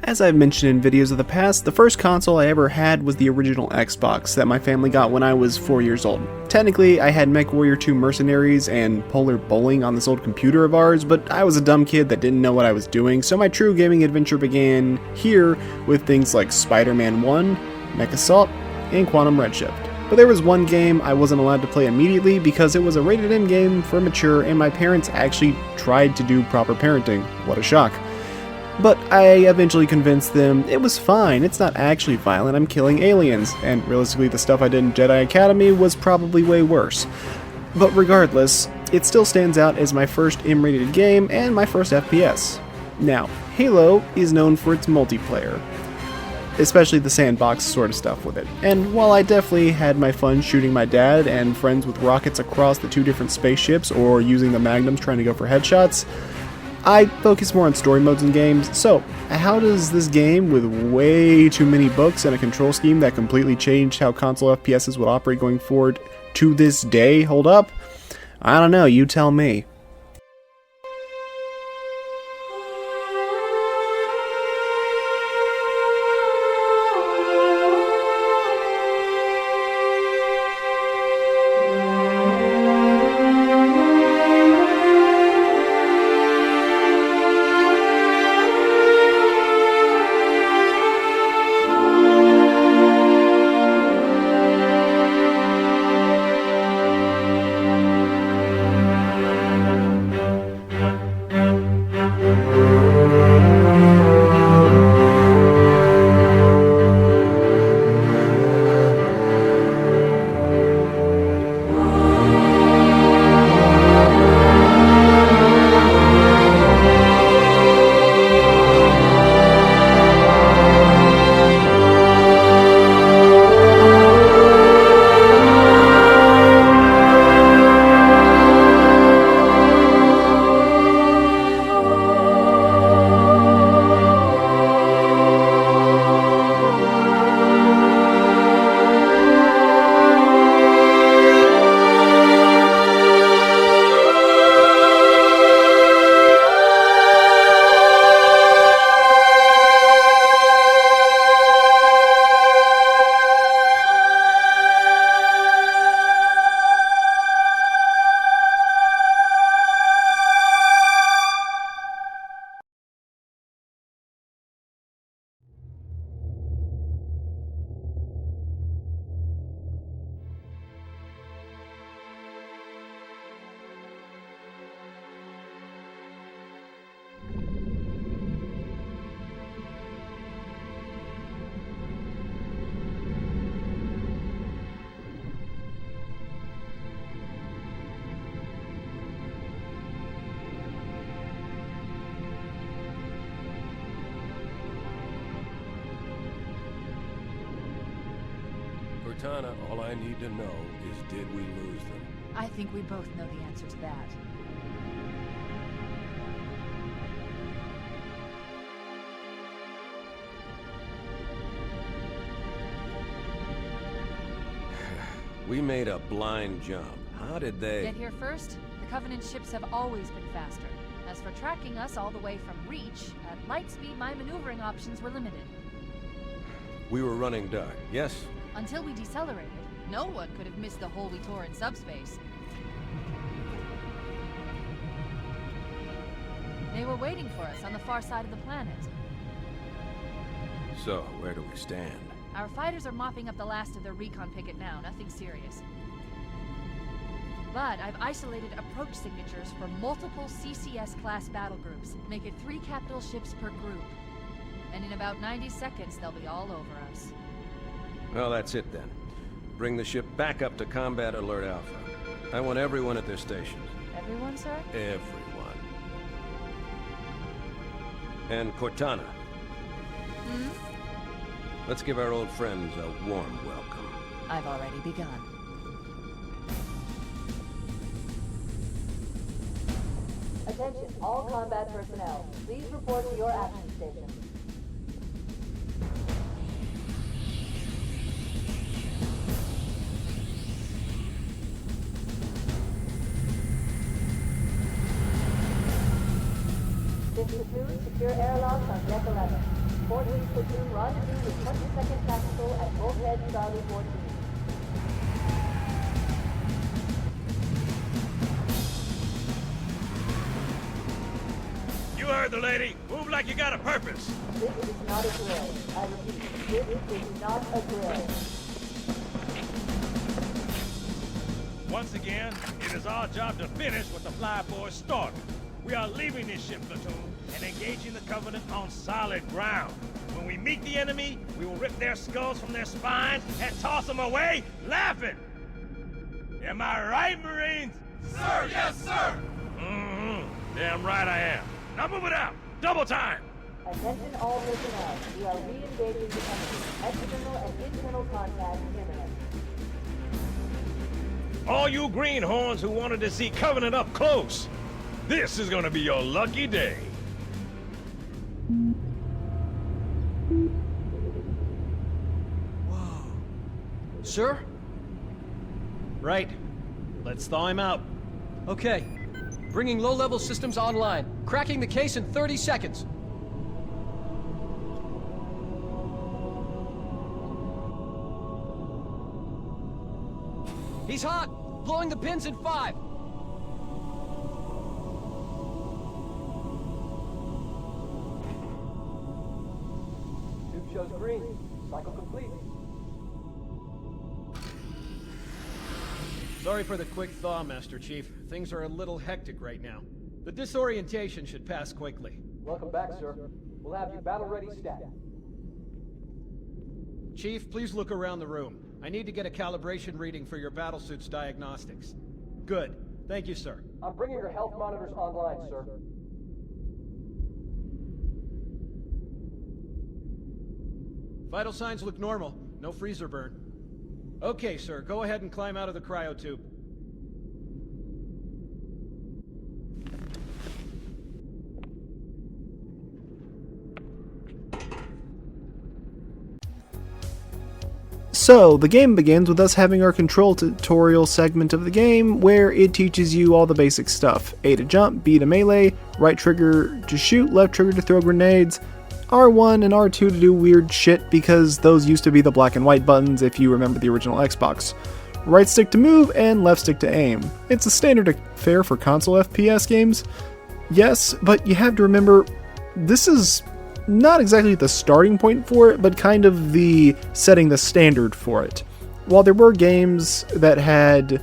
As I've mentioned in videos of the past, the first console I ever had was the original Xbox that my family got when I was 4 years old. Technically, I had MechWarrior 2 Mercenaries and Polar Bowling on this old computer of ours, but I was a dumb kid that didn't know what I was doing, so my true gaming adventure began here with things like Spider-Man 1, Mech Assault, and Quantum Redshift. But there was one game I wasn't allowed to play immediately because it was a rated M game for mature, and my parents actually tried to do proper parenting. What a shock. But I eventually convinced them it was fine, it's not actually violent, I'm killing aliens, and realistically the stuff I did in Jedi Academy was probably way worse. But regardless, it still stands out as my first M-rated game and my first FPS. Now, Halo is known for its multiplayer, especially the sandbox sort of stuff with it. And while I definitely had my fun shooting my dad and friends with rockets across the two different spaceships or using the magnums trying to go for headshots, I focus more on story modes in games. So, how does this game with way too many books and a control scheme that completely changed how console FPSs would operate going forward to this day hold up? I don't know, you tell me. Cortana, all I need to know is did we lose them? I think we both know the answer to that. We made a blind jump. How did they... Get here first? The Covenant ships have always been faster. As for tracking us all the way from Reach, at light speed my maneuvering options were limited. We were running dark, yes? Until we decelerated, no one could have missed the hole we tore in subspace. They were waiting for us on the far side of the planet. So, where do we stand? Our fighters are mopping up the last of their recon picket now, nothing serious. But I've isolated approach signatures for multiple CCS-class battle groups. Make it 3 capital ships per group. And in about 90 seconds, they'll be all over us. Well, that's it then. Bring the ship back up to Combat Alert Alpha. I want everyone at their stations. Everyone, sir? Everyone. And Cortana. Let's give our old friends a warm welcome. I've already begun. Attention, all combat personnel. Please report to your action stations. Secure airlocks on deck 11. 14th Platoon rendezvous with 22nd Tactical at Bullhead Charlie 14. You heard the lady. Move like you got a purpose. This is not a drill. I repeat, this is not a drill. Once again, it is our job to finish what the flyboys started. We are leaving this ship, platoon, and engaging the Covenant on solid ground. When we meet the enemy, we will rip their skulls from their spines and toss them away, laughing. Am I right, Marines? Sir, yes, sir! Mm-hmm. Damn right I am. Now move it out! Double time! Attention all personnel. We are re-engaging the enemy. External and internal contact imminent. All you greenhorns who wanted to see Covenant up close, this is gonna be your lucky day. Whoa. Sir? Right. Let's thaw him out. Okay. Bringing low-level systems online. Cracking the case in 30 seconds. He's hot! Blowing the pins in 5! Tube shows green. Cycle complete. Sorry for the quick thaw, Master Chief. Things are a little hectic right now. The disorientation should pass quickly. Welcome back, sir. We'll have you battle-ready stat. Chief, please look around the room. I need to get a calibration reading for your battlesuit's diagnostics. Good. Thank you, sir. I'm bringing your health monitors online, sir. Vital signs look normal. No freezer burn. Okay, sir. Go ahead and climb out of the cryotube. So, the game begins with us having our control tutorial segment of the game, where it teaches you all the basic stuff. A to jump, B to melee, right trigger to shoot, left trigger to throw grenades, R1 and R2 to do weird shit because those used to be the black and white buttons if you remember the original Xbox. Right stick to move, and left stick to aim. It's a standard affair for console FPS games. Yes, but you have to remember, this is not exactly the starting point for it, but kind of the setting the standard for it. While there were games that had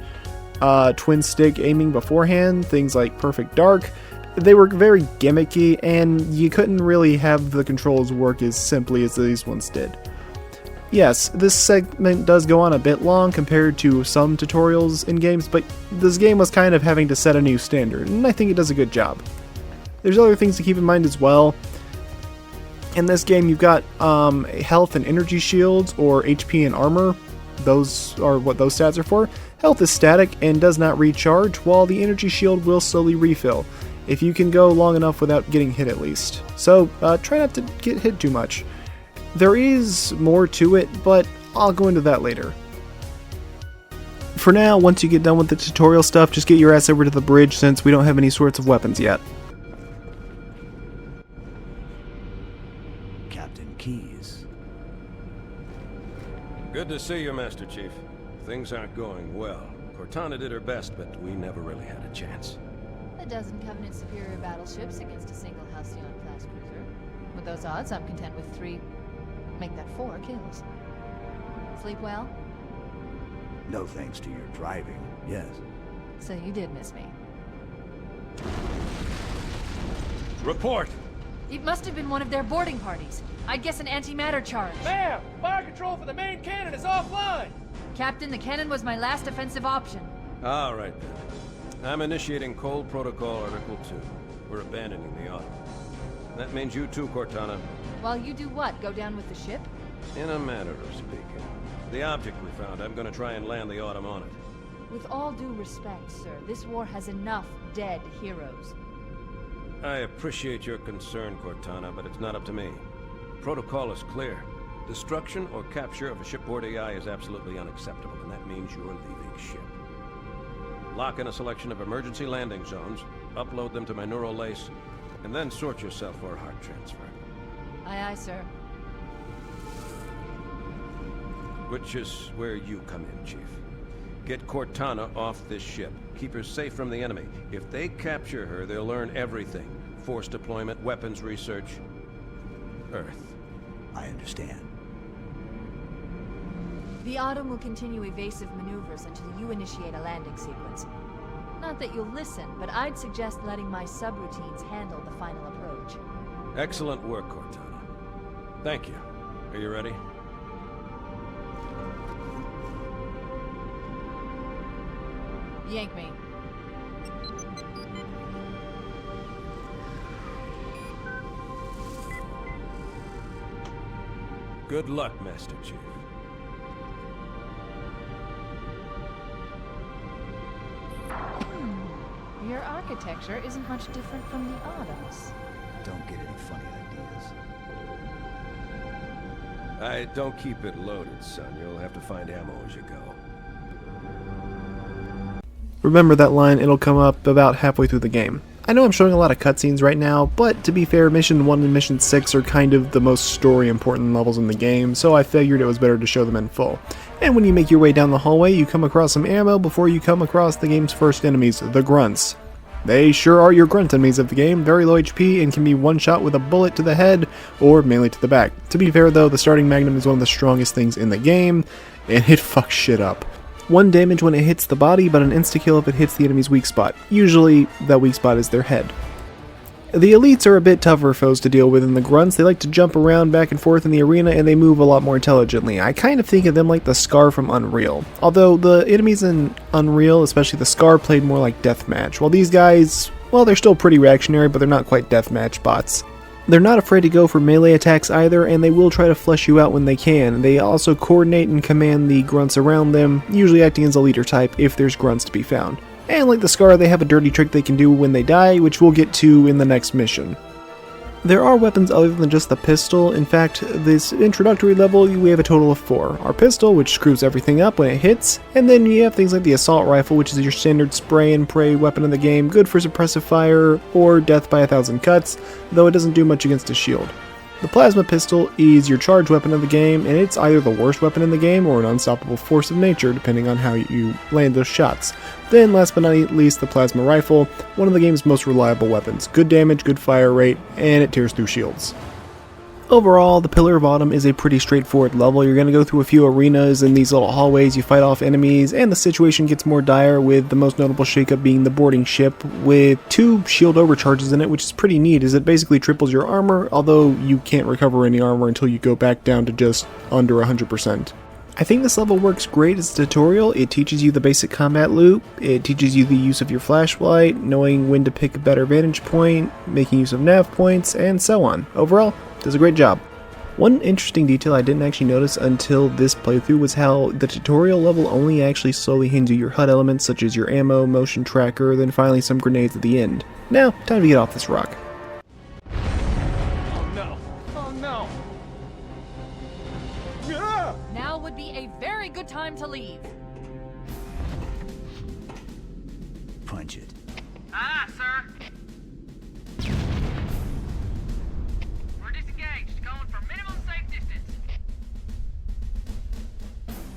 twin stick aiming beforehand, things like Perfect Dark, they were very gimmicky and you couldn't really have the controls work as simply as these ones did. Yes, this segment does go on a bit long compared to some tutorials in games, but this game was kind of having to set a new standard, and I think it does a good job. There's other things to keep in mind as well. In this game, you've got health and energy shields, or HP and armor. Those are what those stats are for. Health is static and does not recharge, while the energy shield will slowly refill, if you can go long enough without getting hit at least. So try not to get hit too much. There is more to it, but I'll go into that later. For now, once you get done with the tutorial stuff, just get your ass over to the bridge since we don't have any sorts of weapons yet. Keys. Good to see you, Master Chief. Things aren't going well. Cortana did her best, but we never really had a chance. A dozen Covenant superior battleships against a single Halcyon-class cruiser. With those odds, I'm content with 3, make that 4 kills. Sleep well? No thanks to your driving, yes. So you did miss me. Report! It must have been one of their boarding parties. I'd guess an antimatter charge. Ma'am! Fire control for the main cannon is offline! Captain, the cannon was my last offensive option. All right, then. I'm initiating Cold Protocol Article 2. We're abandoning the Autumn. That means you too, Cortana. While you do what? Go down with the ship? In a manner of speaking. The object we found, I'm gonna try and land the Autumn on it. With all due respect, sir, this war has enough dead heroes. I appreciate your concern, Cortana, but it's not up to me. Protocol is clear. Destruction or capture of a shipboard AI is absolutely unacceptable, and that means you're leaving ship. Lock in a selection of emergency landing zones, upload them to my neural lace, and then sort yourself for a heart transfer. Aye, aye, sir. Which is where you come in, Chief. Get Cortana off this ship. Keep her safe from the enemy. If they capture her, they'll learn everything. Force deployment, weapons research, Earth. I understand. The Autumn will continue evasive maneuvers until you initiate a landing sequence. Not that you'll listen, but I'd suggest letting my subroutines handle the final approach. Excellent work, Cortana. Thank you. Are you ready? Yank me. Good luck, Master Chief. Your architecture isn't much different from the Autumn's. Don't get any funny ideas. I don't keep it loaded, son. You'll have to find ammo as you go. Remember that line, it'll come up about halfway through the game. I know I'm showing a lot of cutscenes right now, but to be fair, Mission 1 and Mission 6 are kind of the most story-important levels in the game, so I figured it was better to show them in full. And when you make your way down the hallway, you come across some ammo before you come across the game's first enemies, the Grunts. They sure are your grunt enemies of the game, very low HP, and can be one-shot with a bullet to the head, or melee to the back. To be fair though, the starting Magnum is one of the strongest things in the game, and it fucks shit up. 1 damage when it hits the body, but an insta-kill if it hits the enemy's weak spot. Usually, that weak spot is their head. The elites are a bit tougher foes to deal with than the grunts. They like to jump around back and forth in the arena, and they move a lot more intelligently. I kind of think of them like the Scar from Unreal. Although the enemies in Unreal, especially the Scar, played more like deathmatch. While these guys, well, they're still pretty reactionary, but they're not quite deathmatch bots. They're not afraid to go for melee attacks either, and they will try to flush you out when they can. They also coordinate and command the grunts around them, usually acting as a leader type if there's grunts to be found. And like the Scar, they have a dirty trick they can do when they die, which we'll get to in the next mission. There are weapons other than just the pistol. In fact, this introductory level, we have a total of 4. Our pistol, which screws everything up when it hits, and then you have things like the assault rifle, which is your standard spray and pray weapon in the game, good for suppressive fire or death by 1,000 cuts, though it doesn't do much against a shield. The plasma pistol is your charge weapon of the game, and it's either the worst weapon in the game or an unstoppable force of nature, depending on how you land those shots. Then, last but not least, the plasma rifle, one of the game's most reliable weapons. Good damage, good fire rate, and it tears through shields. Overall, the Pillar of Autumn is a pretty straightforward level. You're going to go through a few arenas in these little hallways, you fight off enemies, and the situation gets more dire, with the most notable shakeup being the boarding ship, with 2 shield overcharges in it, which is pretty neat, as it basically triples your armor, although you can't recover any armor until you go back down to just under 100%. I think this level works great as a tutorial. It teaches you the basic combat loop, it teaches you the use of your flashlight, knowing when to pick a better vantage point, making use of nav points, and so on. Overall, does a great job. One interesting detail I didn't actually notice until this playthrough was how the tutorial level only actually slowly hands you your HUD elements such as your ammo, motion tracker, then finally some grenades at the end. Now, time to get off this rock. Oh no! Oh no! Ah! Now would be a very good time to leave. Punch it. Aye, sir. We're disengaged, going for minimum safe distance.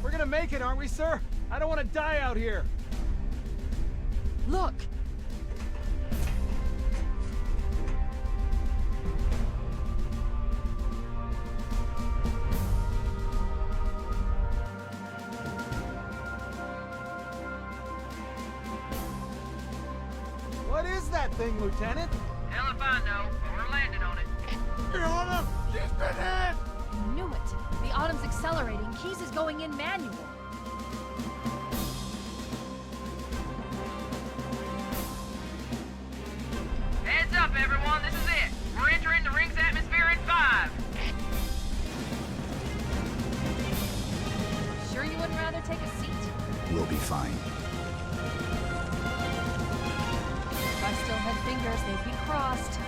We're gonna make it, aren't we, sir? I don't want to die out here. Look! What is that thing, Lieutenant? Hell if I know, but we're landing on it. Your Honor, she's been hit! Knew it. The Autumn's accelerating. Keys is going in manual. Heads up, everyone, this is it. We're entering the ring's atmosphere in 5. Sure you wouldn't rather take a seat? We'll be fine. If I still had fingers, they'd be crossed.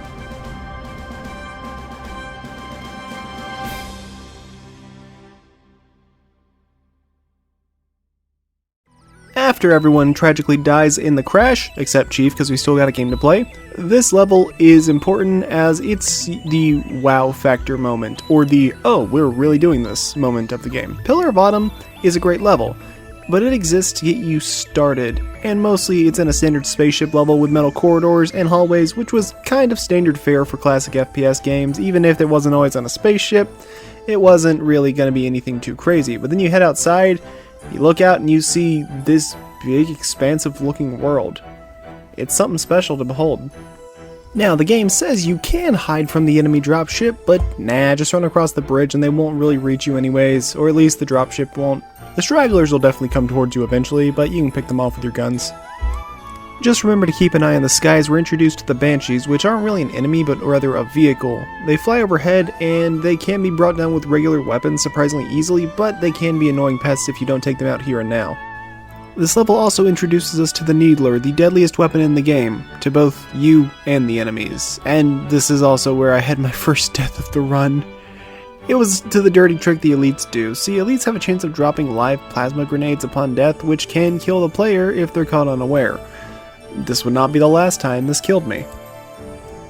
after everyone tragically dies in the crash, except Chief because we still got a game to play. This level is important as it's the wow factor moment, or the oh, we're really doing this moment of the game. Pillar of Autumn is a great level, but it exists to get you started, and mostly it's in a standard spaceship level with metal corridors and hallways, which was kind of standard fare for classic FPS games. Even if it wasn't always on a spaceship, it wasn't really going to be anything too crazy. But then you head outside, you look out and you see this big expansive looking world. It's something special to behold. Now, the game says you can hide from the enemy dropship, but nah, just run across the bridge and they won't really reach you anyways, or at least the dropship won't. The stragglers will definitely come towards you eventually, but you can pick them off with your guns. Just remember to keep an eye on the skies. We're introduced to the Banshees, which aren't really an enemy, but rather a vehicle. They fly overhead, and they can be brought down with regular weapons surprisingly easily, but they can be annoying pests if you don't take them out here and now. This level also introduces us to the Needler, the deadliest weapon in the game, to both you and the enemies. And this is also where I had my first death of the run. It was to the dirty trick the elites do. See, elites have a chance of dropping live plasma grenades upon death, which can kill the player if they're caught unaware. This would not be the last time this killed me.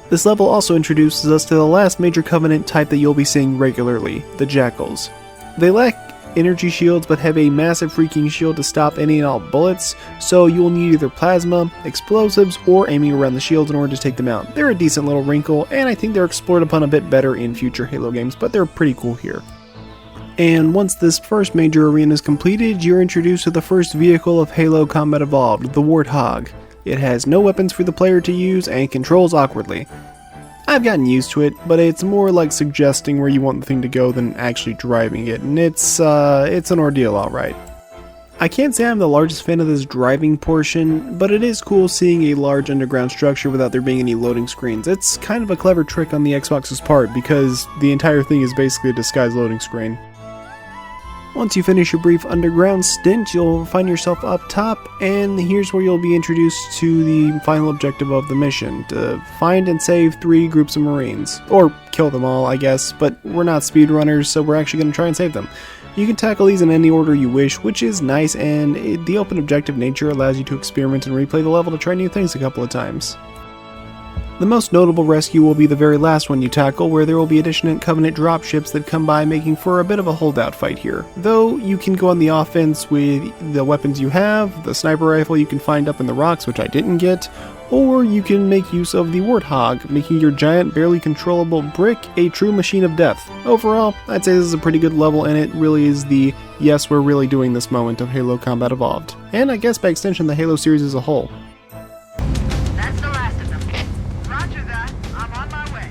This level also introduces us to the last major Covenant type that you'll be seeing regularly, the Jackals. They lack energy shields but have a massive freaking shield to stop any and all bullets, so you'll need either plasma, explosives, or aiming around the shields in order to take them out. They're a decent little wrinkle, and I think they're explored upon a bit better in future Halo games, but they're pretty cool here. And once this first major arena is completed, you're introduced to the first vehicle of Halo Combat Evolved, the Warthog. It has no weapons for the player to use and controls awkwardly. I've gotten used to it, but it's more like suggesting where you want the thing to go than actually driving it, and it's an ordeal alright. I can't say I'm the largest fan of this driving portion, but it is cool seeing a large underground structure without there being any loading screens. It's kind of a clever trick on the Xbox's part, because the entire thing is basically a disguised loading screen. Once you finish your brief underground stint, you'll find yourself up top, and here's where you'll be introduced to the final objective of the mission, to find and save 3 groups of Marines. Or kill them all, I guess, but we're not speedrunners, so we're actually going to try and save them. You can tackle these in any order you wish, which is nice, and the open objective nature allows you to experiment and replay the level to try new things a couple of times. The most notable rescue will be the very last one you tackle, where there will be additional Covenant dropships that come by, making for a bit of a holdout fight here. Though you can go on the offense with the weapons you have, the sniper rifle you can find up in the rocks, which I didn't get, or you can make use of the Warthog, making your giant, barely controllable brick a true machine of death. Overall, I'd say this is a pretty good level, and it really is the yes, we're really doing this moment of Halo Combat Evolved. And I guess by extension the Halo series as a whole. That's the last of them. Roger that. I'm on my way.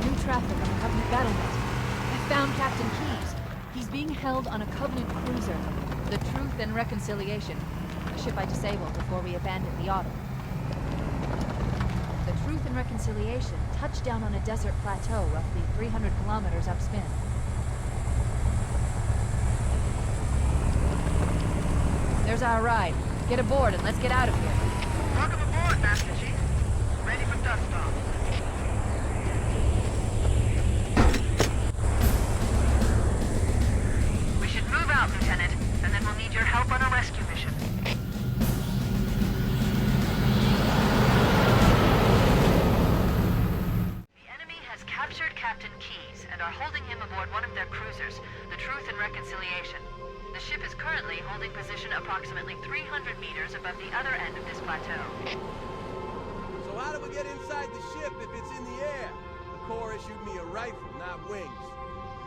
New traffic on the Covenant battlement. I found Captain Keyes. He's being held on a Covenant cruiser, the Truth and Reconciliation, a ship I disabled before we abandoned the Autumn. The Truth and Reconciliation touched down on a desert plateau roughly 300 kilometers upspin. There's our ride. Get aboard and let's get out of here. Welcome aboard, Master Chief. Ready for dust off. We should move out, Lieutenant, and then we'll need your help on a rescue mission. The enemy has captured Captain Keyes and are holding him aboard one of their cruisers, the Truth and Reconciliation. The ship is currently holding position approximately 300 meters above the other end of this plateau. So how do we get inside the ship if it's in the air? The Corps issued me a rifle, not wings.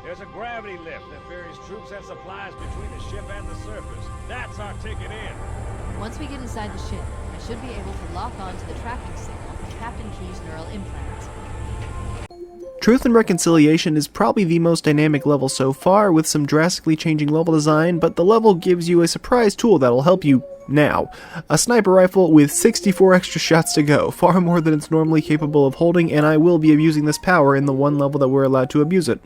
There's a gravity lift that ferries troops and supplies between the ship and the surface. That's our ticket in. Once we get inside the ship, I should be able to lock on to the tracking signal from Captain Keyes' neural implants. Truth and Reconciliation is probably the most dynamic level so far, with some drastically changing level design, but the level gives you a surprise tool that'll help you now. A sniper rifle with 64 extra shots to go, far more than it's normally capable of holding, and I will be abusing this power in the one level that we're allowed to abuse it.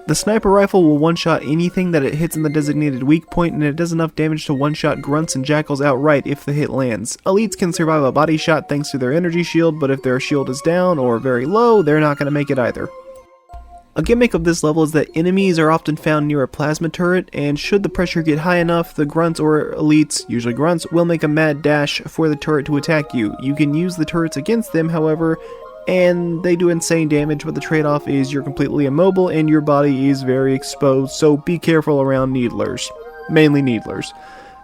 The sniper rifle will one-shot anything that it hits in the designated weak point, and it does enough damage to one-shot grunts and jackals outright if the hit lands. Elites can survive a body shot thanks to their energy shield, but if their shield is down or very low, they're not going to make it either. A gimmick of this level is that enemies are often found near a plasma turret, and should the pressure get high enough, the grunts or elites, usually grunts, will make a mad dash for the turret to attack you. You can use the turrets against them, however, and they do insane damage, but the trade-off is you're completely immobile and your body is very exposed, so be careful around needlers. Mainly needlers.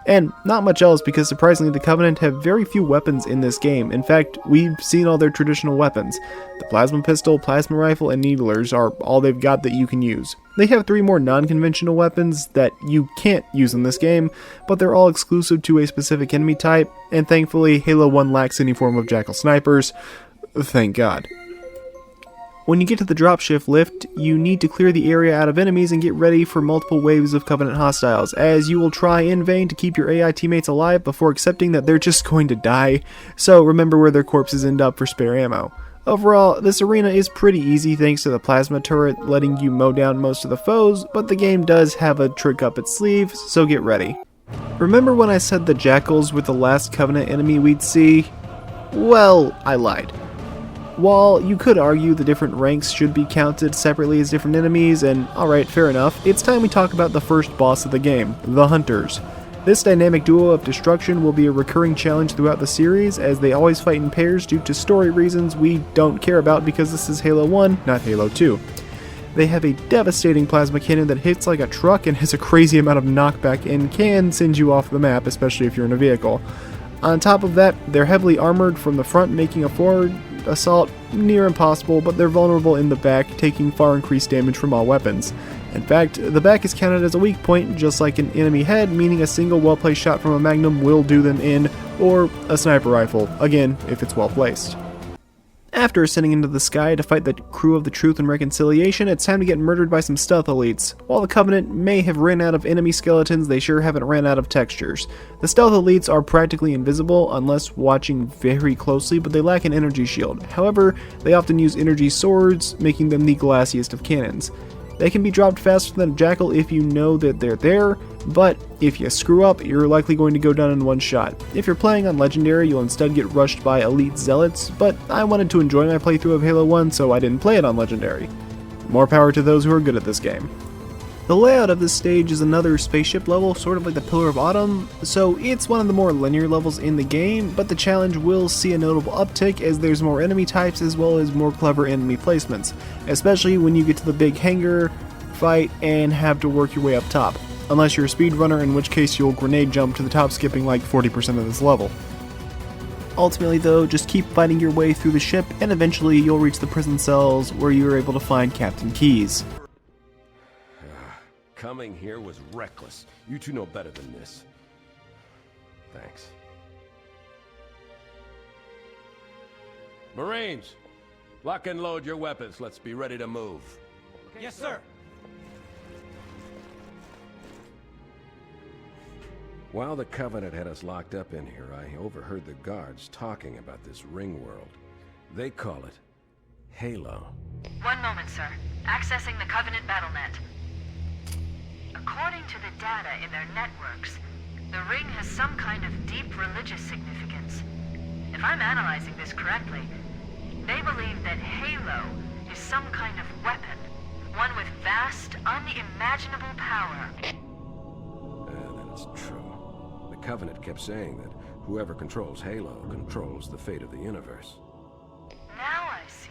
And not much else, because surprisingly the Covenant have very few weapons in this game. In fact, we've seen all their traditional weapons. The plasma pistol, plasma rifle, and needlers are all they've got that you can use. They have 3 more non-conventional weapons that you can't use in this game, but they're all exclusive to a specific enemy type, and thankfully Halo 1 lacks any form of jackal snipers. Thank God. When you get to the dropshift lift, you need to clear the area out of enemies and get ready for multiple waves of Covenant hostiles, as you will try in vain to keep your AI teammates alive before accepting that they're just going to die, so remember where their corpses end up for spare ammo. Overall, this arena is pretty easy thanks to the plasma turret letting you mow down most of the foes, but the game does have a trick up its sleeve, so get ready. Remember when I said the jackals were the last Covenant enemy we'd see? Well, I lied. While you could argue the different ranks should be counted separately as different enemies, and alright, fair enough, it's time we talk about the first boss of the game, the Hunters. This dynamic duo of destruction will be a recurring challenge throughout the series, as they always fight in pairs due to story reasons we don't care about because this is Halo 1, not Halo 2. They have a devastating plasma cannon that hits like a truck and has a crazy amount of knockback and can send you off the map, especially if you're in a vehicle. On top of that, they're heavily armored from the front, making a forward assault near impossible, but they're vulnerable in the back, taking far increased damage from all weapons. In fact, the back is counted as a weak point, just like an enemy head, meaning a single well-placed shot from a magnum will do them in, or a sniper rifle, again, if it's well placed. After ascending into the sky to fight the crew of the Truth and Reconciliation, it's time to get murdered by some stealth elites. While the Covenant may have ran out of enemy skeletons, they sure haven't ran out of textures. The stealth elites are practically invisible unless watching very closely, but they lack an energy shield. However, they often use energy swords, making them the glassiest of cannons. They can be dropped faster than a jackal if you know that they're there, but if you screw up, you're likely going to go down in one shot. If you're playing on Legendary, you'll instead get rushed by elite zealots, but I wanted to enjoy my playthrough of Halo 1, so I didn't play it on Legendary. More power to those who are good at this game. The layout of this stage is another spaceship level, sort of like the Pillar of Autumn, so it's one of the more linear levels in the game, but the challenge will see a notable uptick as there's more enemy types as well as more clever enemy placements, especially when you get to the big hangar fight and have to work your way up top. Unless you're a speedrunner, in which case you'll grenade jump to the top, skipping like 40% of this level. Ultimately though, just keep fighting your way through the ship and eventually you'll reach the prison cells where you're able to find Captain Keyes. Coming here was reckless. You two know better than this. Thanks. Marines, lock and load your weapons. Let's be ready to move. Okay, yes, sir. While the Covenant had us locked up in here, I overheard the guards talking about this ring world. They call it Halo. One moment, sir. Accessing the Covenant BattleNet. According to the data in their networks, the ring has some kind of deep religious significance. If I'm analyzing this correctly, they believe that Halo is some kind of weapon, one with vast, unimaginable power. Then it's true. The Covenant kept saying that whoever controls Halo controls the fate of the universe. Now I see.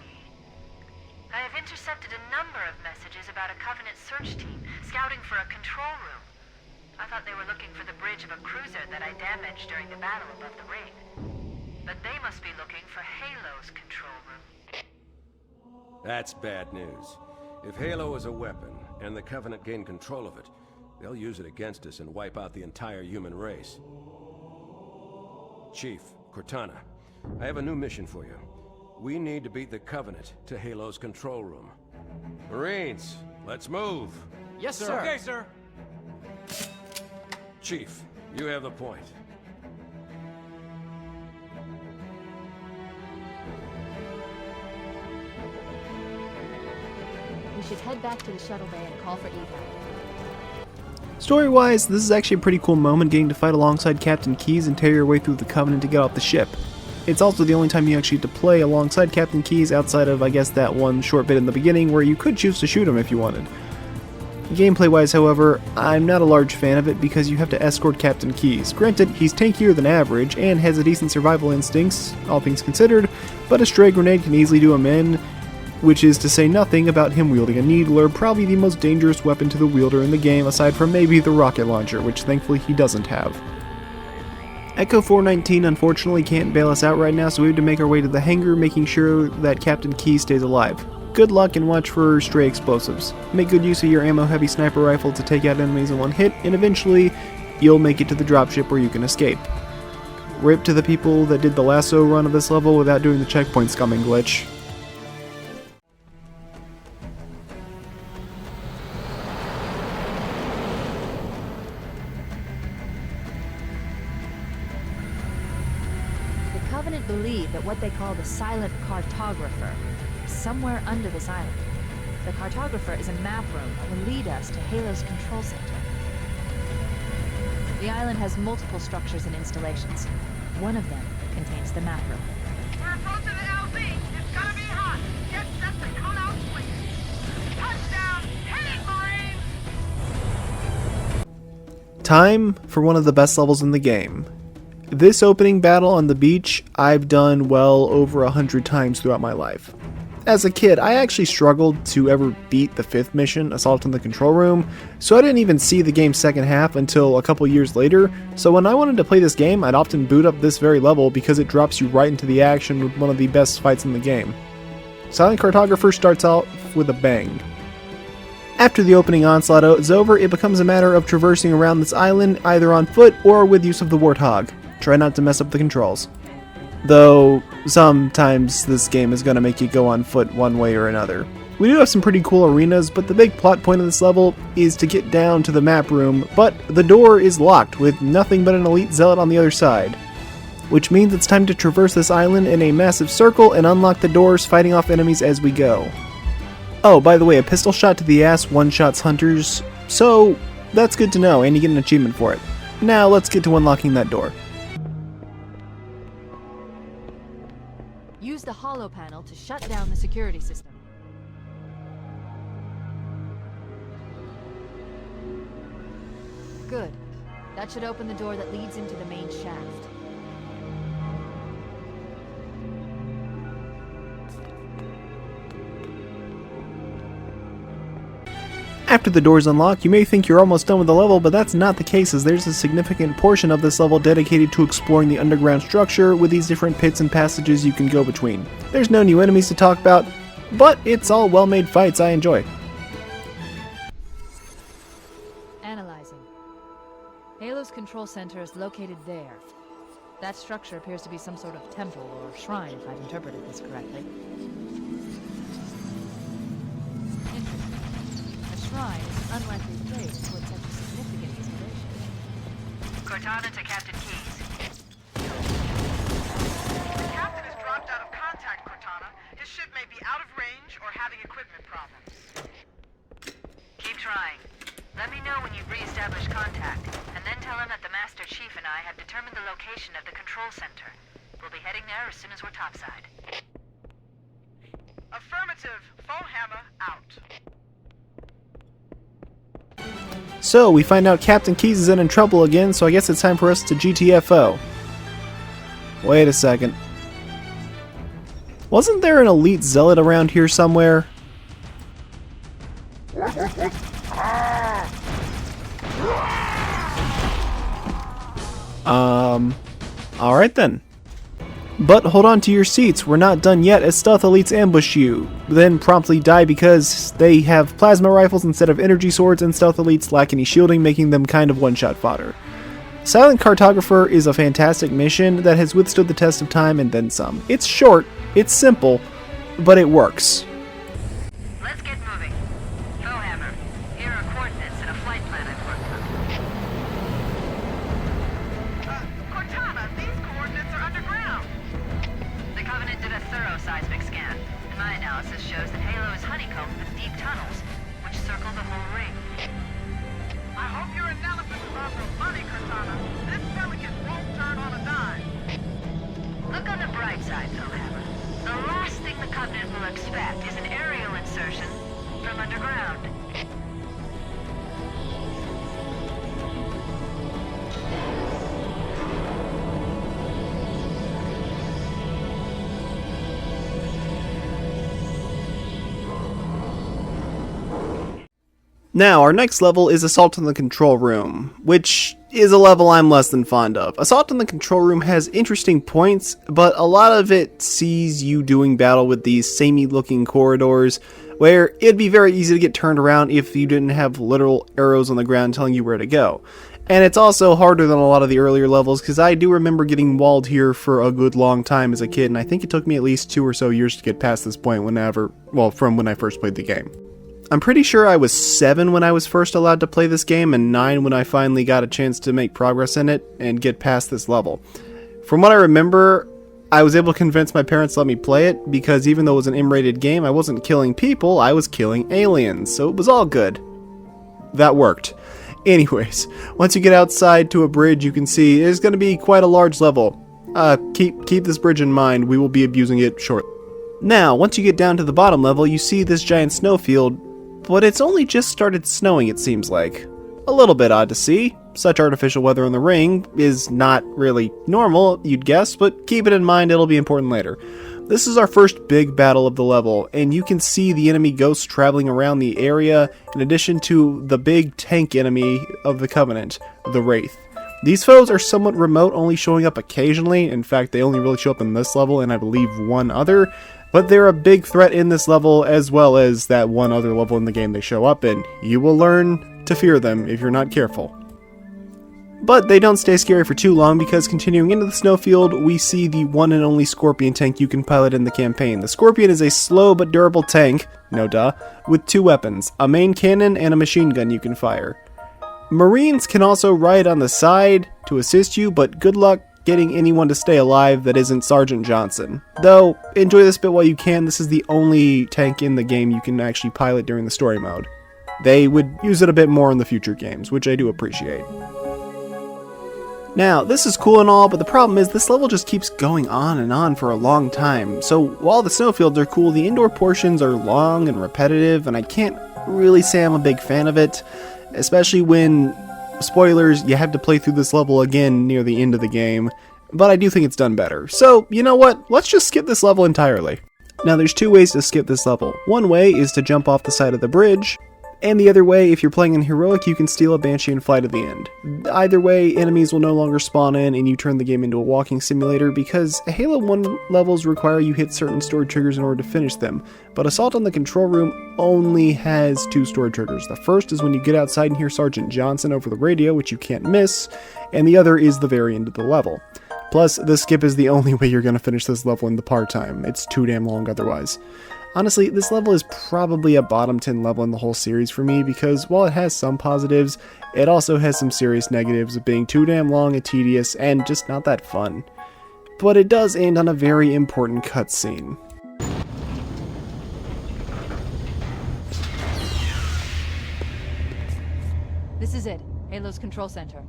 I have intercepted a number of messages about a Covenant search team scouting for a control room. I thought they were looking for the bridge of a cruiser that I damaged during the battle above the ring. But they must be looking for Halo's control room. That's bad news. If Halo is a weapon, and the Covenant gain control of it, they'll use it against us and wipe out the entire human race. Chief, Cortana, I have a new mission for you. We need to beat the Covenant to Halo's control room. Marines, let's move! Yes, sir. Okay, sir. Chief, you have the point. We should head back to the shuttle bay and call for evac. Story-wise, this is actually a pretty cool moment getting to fight alongside Captain Keyes and tear your way through the Covenant to get off the ship. It's also the only time you actually get to play alongside Captain Keyes outside of, I guess, that one short bit in the beginning where you could choose to shoot him if you wanted. Gameplay-wise, however, I'm not a large fan of it because you have to escort Captain Keyes. Granted, he's tankier than average and has a decent survival instincts, all things considered, but a stray grenade can easily do him in, which is to say nothing about him wielding a needler, probably the most dangerous weapon to the wielder in the game aside from maybe the rocket launcher, which thankfully he doesn't have. Echo 419 unfortunately can't bail us out right now, so we have to make our way to the hangar, making sure that Captain Keyes stays alive. Good luck and watch for stray explosives. Make good use of your ammo-heavy sniper rifle to take out enemies in one hit, and eventually, you'll make it to the dropship where you can escape. Rip to the people that did the lasso run of this level without doing the checkpoint scumming glitch. The Covenant believe that what they call the silent cartographer is somewhere under this island. The cartographer is a map room that will lead us to Halo's control center. The island has multiple structures and installations. One of them contains the map room. We're approaching the LZ. It's gonna be hot. Get set to come out swinging. Touchdown! Hit it, Marines! Time for one of the best levels in the game. This opening battle on the beach, I've done well over 100 times throughout my life. As a kid, I actually struggled to ever beat the 5th mission, Assault in the Control Room, so I didn't even see the game's second half until a couple years later, so when I wanted to play this game, I'd often boot up this very level because it drops you right into the action with one of the best fights in the game. Silent Cartographer starts out with a bang. After the opening onslaught is over, it becomes a matter of traversing around this island either on foot or with use of the Warthog. Try not to mess up the controls. Though, sometimes this game is going to make you go on foot one way or another. We do have some pretty cool arenas, but the big plot point of this level is to get down to the map room, but the door is locked with nothing but an elite zealot on the other side. Which means it's time to traverse this island in a massive circle and unlock the doors, fighting off enemies as we go. Oh, by the way, a pistol shot to the ass one-shots hunters, so that's good to know, and you get an achievement for it. Now let's get to unlocking that door. Use the holo panel to shut down the security system. Good. That should open the door that leads into the main shaft. After the doors unlock, you may think you're almost done with the level, but that's not the case, as there's a significant portion of this level dedicated to exploring the underground structure with these different pits and passages you can go between. There's no new enemies to talk about, but it's all well-made fights I enjoy. Analyzing. Halo's control center is located there. That structure appears to be some sort of temple or shrine, if I've interpreted this correctly. Shrine is an unlikely place for such a significant installation. Cortana to Captain Keyes. The captain has dropped out of contact, Cortana. His ship may be out of range or having equipment problems. Keep trying. Let me know when you've re-established contact, and then tell him that the Master Chief and I have determined the location of the control center. We'll be heading there as soon as we're topside. Affirmative. Phone hammer out. So, we find out Captain Keyes is in trouble again, so I guess it's time for us to GTFO. Wait a second. Wasn't there an elite zealot around here somewhere? Alright then. But hold on to your seats, we're not done yet as stealth elites ambush you, then promptly die because they have plasma rifles instead of energy swords, and stealth elites lack any shielding, making them kind of one-shot fodder. Silent Cartographer is a fantastic mission that has withstood the test of time and then some. It's short, it's simple, but it works. Let's get moving. Hammer, here are coordinates and a flight plan I've worked on. Cortana, these coordinates are underground. The Covenant did a thorough seismic scan, and my analysis shows that Halo is honeycombed with deep tunnels, which circle the whole ring. I hope your analysis is also funny, Cortana. This pelican won't turn on a dime. Look on the bright from underground. Now, our next level is Assault on the Control Room, which is a level I'm less than fond of. Assault on the Control Room has interesting points, but a lot of it sees you doing battle with these samey looking corridors, where it'd be very easy to get turned around if you didn't have literal arrows on the ground telling you where to go. And it's also harder than a lot of the earlier levels, because I do remember getting walled here for a good long time as a kid, and I think it took me at least 2 or so years to get past this point from when I first played the game. I'm pretty sure I was 7 when I was first allowed to play this game, and 9 when I finally got a chance to make progress in it and get past this level. From what I remember, I was able to convince my parents to let me play it, because even though it was an M-rated game, I wasn't killing people, I was killing aliens, so it was all good. That worked. Anyways, once you get outside to a bridge, you can see there's going to be quite a large level. Keep this bridge in mind, we will be abusing it shortly. Now, once you get down to the bottom level, you see this giant snowfield, but it's only just started snowing, it seems like. A little bit odd to see. Such artificial weather on the ring is not really normal, you'd guess, but keep it in mind, it'll be important later. This is our first big battle of the level, and you can see the enemy ghosts traveling around the area, in addition to the big tank enemy of the Covenant, the Wraith. These foes are somewhat remote, only showing up occasionally. In fact, they only really show up in this level, and I believe one other. But they're a big threat in this level, as well as that one other level in the game they show up in. You will learn to fear them if you're not careful. But they don't stay scary for too long, because continuing into the snowfield, we see the one and only Scorpion tank you can pilot in the campaign. The Scorpion is a slow but durable tank, no duh, with 2 weapons, a main cannon and a machine gun you can fire. Marines can also ride on the side to assist you, but good luck getting anyone to stay alive that isn't Sergeant Johnson. Though, enjoy this bit while you can, this is the only tank in the game you can actually pilot during the story mode. They would use it a bit more in the future games, which I do appreciate. Now, this is cool and all, but the problem is this level just keeps going on and on for a long time. So while the snowfields are cool, the indoor portions are long and repetitive, and I can't really say I'm a big fan of it, especially when, spoilers, you have to play through this level again near the end of the game, but I do think it's done better. So, you know what? Let's just skip this level entirely. Now, there's 2 ways to skip this level. One way is to jump off the side of the bridge, and the other way, if you're playing in Heroic, you can steal a Banshee and fly to the end. Either way, enemies will no longer spawn in, and you turn the game into a walking simulator, because Halo 1 levels require you hit certain stored triggers in order to finish them, but Assault on the Control Room only has 2 stored triggers. The first is when you get outside and hear Sergeant Johnson over the radio, which you can't miss, and the other is the very end of the level. Plus, the skip is the only way you're going to finish this level in the part time. It's too damn long otherwise. Honestly, this level is probably a bottom 10 level in the whole series for me, because while it has some positives, it also has some serious negatives of being too damn long and tedious and just not that fun. But it does end on a very important cutscene. This is it. Halo's control center.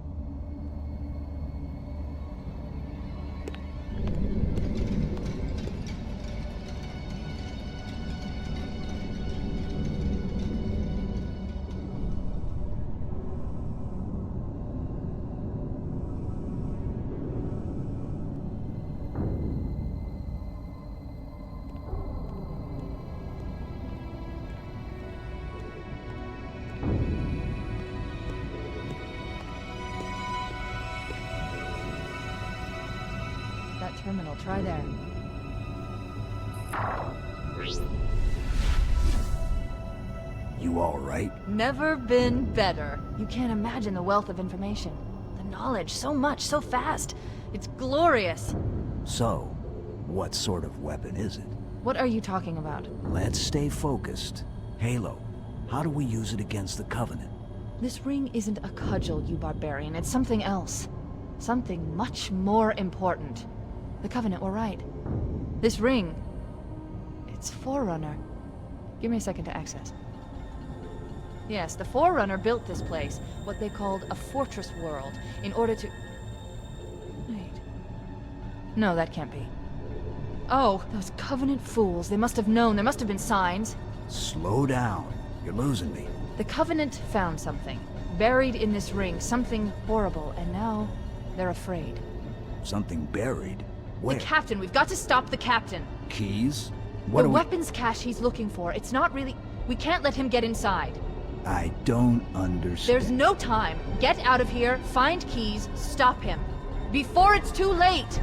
Terminal, try there. You all right? Never been better. You can't imagine the wealth of information. The knowledge, so much, so fast. It's glorious. So, what sort of weapon is it? What are you talking about? Let's stay focused. Halo, how do we use it against the Covenant? This ring isn't a cudgel, you barbarian. It's something else. Something much more important. The Covenant were right. This ring, it's Forerunner. Give me a second to access. Yes, the Forerunner built this place, what they called a fortress world, in order to... Wait. No, that can't be. Oh, those Covenant fools. They must have known. There must have been signs. Slow down. You're losing me. The Covenant found something. Buried in this ring, something horrible, and now they're afraid. Something buried? Where? The Captain, we've got to stop the Captain. Keys? What The do we... weapons cache he's looking for, it's not really... We can't let him get inside. I don't understand. There's no time. Get out of here, find keys, stop him. Before it's too late!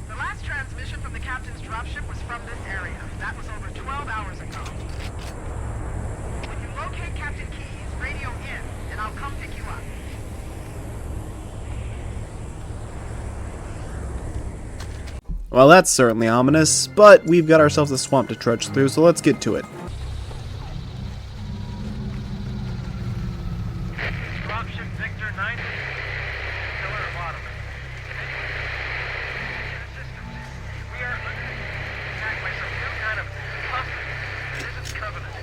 The last transmission from the captain's dropship was from this area. That was over 12 hours ago. When you locate Captain Keyes, radio in, and I'll come pick you up. Well, that's certainly ominous, but we've got ourselves a swamp to trudge through, so let's get to it. Dropship Victor 9, Killer of Ottoman. Systems. We are under attack by some new kind of This is Covenant.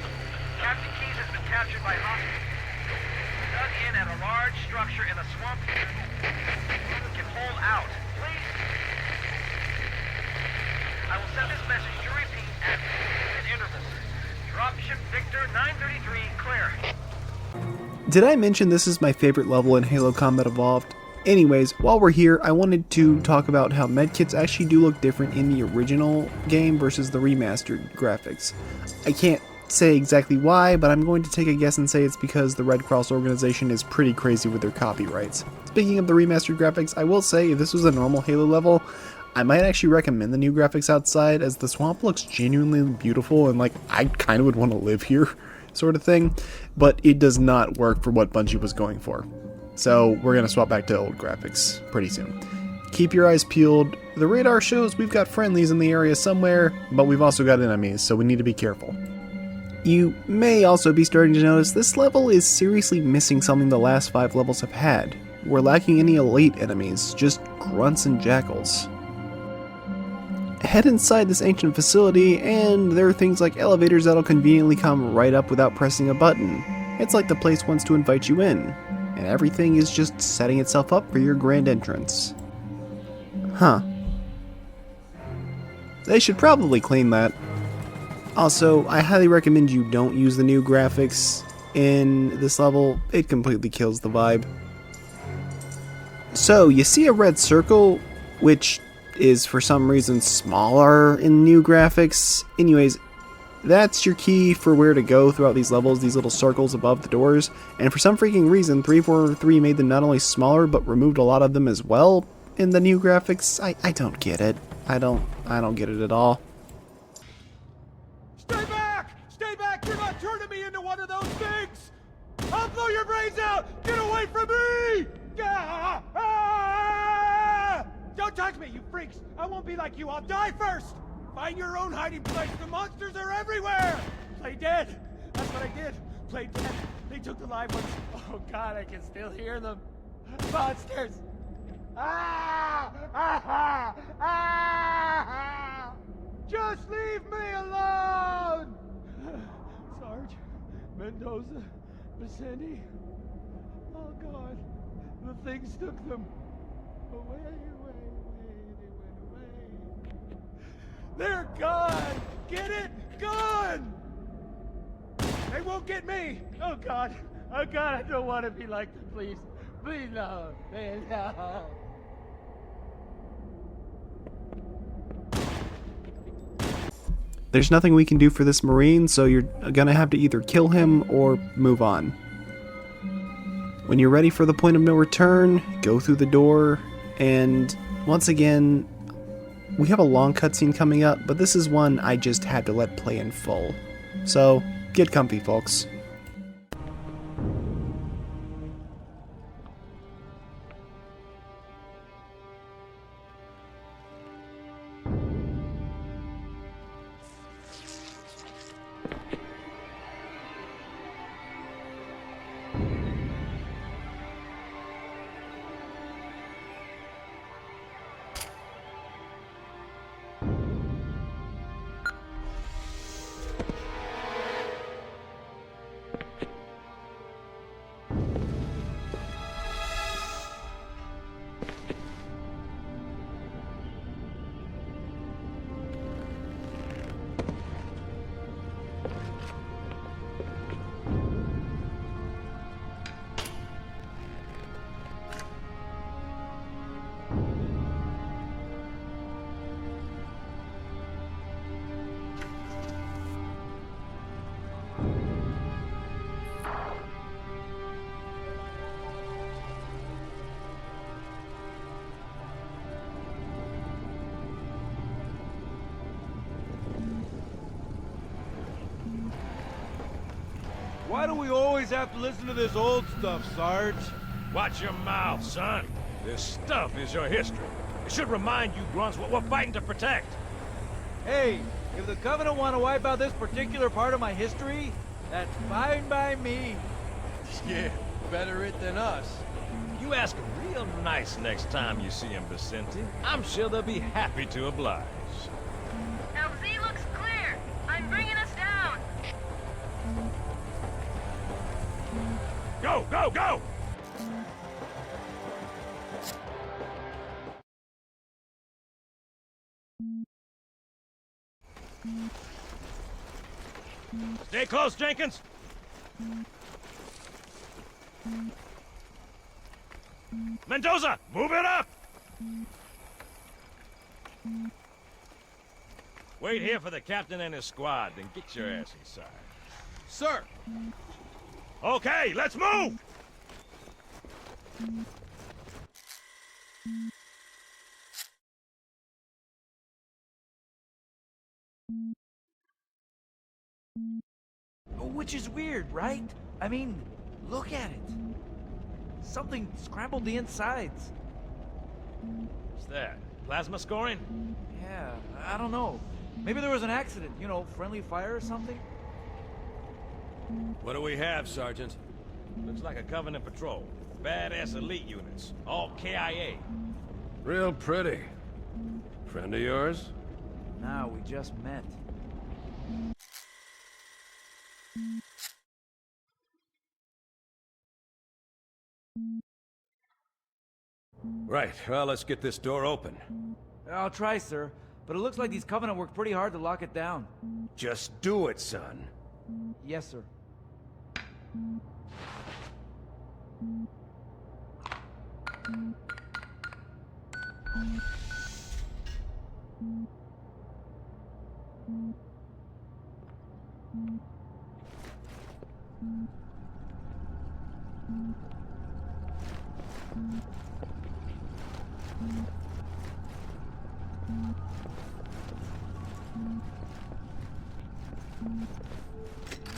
Captain Keyes has been captured by hostiles. Dug in at a large structure in a swamp. Can hold out. Please. I will send this message to repeat at intervals. Dropship Victor 933, clear. Did I mention this is my favorite level in Halo Combat Evolved? Anyways, while we're here, I wanted to talk about how medkits actually do look different in the original game versus the remastered graphics. I can't say exactly why, but I'm going to take a guess and say it's because the Red Cross organization is pretty crazy with their copyrights. Speaking of the remastered graphics, I will say if this was a normal Halo level, I might actually recommend the new graphics outside, as the swamp looks genuinely beautiful and like I kind of would want to live here sort of thing, but it does not work for what Bungie was going for. So we're going to swap back to old graphics pretty soon. Keep your eyes peeled. The radar shows we've got friendlies in the area somewhere, but we've also got enemies, so we need to be careful. You may also be starting to notice this level is seriously missing something the last 5 levels have had. We're lacking any elite enemies, just grunts and jackals. Head inside this ancient facility, and there are things like elevators that'll conveniently come right up without pressing a button. It's like the place wants to invite you in, and everything is just setting itself up for your grand entrance. Huh. They should probably clean that. Also, I highly recommend you don't use the new graphics in this level. It completely kills the vibe. So, you see a red circle, which is for some reason smaller in new graphics. Anyways, that's your key for where to go throughout these levels, these little circles above the doors. And for some freaking reason, 343 made them not only smaller, but removed a lot of them as well in the new graphics. I don't get it. I don't get it at all. Stay back! Stay back! You're not turning me into one of those things! I'll blow your brains out! Get away from me! Ah! Ah! Don't touch me, you freaks! I won't be like you, I'll die first! Find your own hiding place, the monsters are everywhere! Play dead! That's what I did! Play dead! They took the live ones. Oh god, I can still hear them! Monsters! Ah! Ah! Ah! Just leave me alone! Sarge, Mendoza, Vicente. Oh God, the things took them away, away, they went away. They're gone! Get it? Gone! They won't get me! Oh God, I don't want to be like them, please. Please no, please no. There's nothing we can do for this Marine, so you're gonna have to either kill him or move on. When you're ready for the point of no return, go through the door, and once again, we have a long cutscene coming up, but this is one I just had to let play in full. So, get comfy, folks. Why do we always have to listen to this old stuff, Sarge? Watch your mouth, son. This stuff is your history. It should remind you grunts what we're fighting to protect. Hey, if the Covenant want to wipe out this particular part of my history, that's fine by me. Yeah, better it than us. You ask them real nice next time you see him, Vicente. I'm sure they'll be happy to oblige. LZ looks clear. I'm bringing us down. Go, go, go! Stay close, Jenkins! Mendoza, move it up! Wait here for the captain and his squad, then get your ass inside. Sir! Okay, let's move! Which is weird, right? I mean, look at it. Something scrambled the insides. What's that? Plasma scoring? Yeah, I don't know. Maybe there was an accident, you know, friendly fire or something? What do we have, Sergeant? Looks like a Covenant patrol. Badass elite units. All KIA. Real pretty. Friend of yours? Nah, we just met. Right, well, let's get this door open. I'll try, sir. But it looks like these Covenant worked pretty hard to lock it down. Just do it, son. Yes, sir.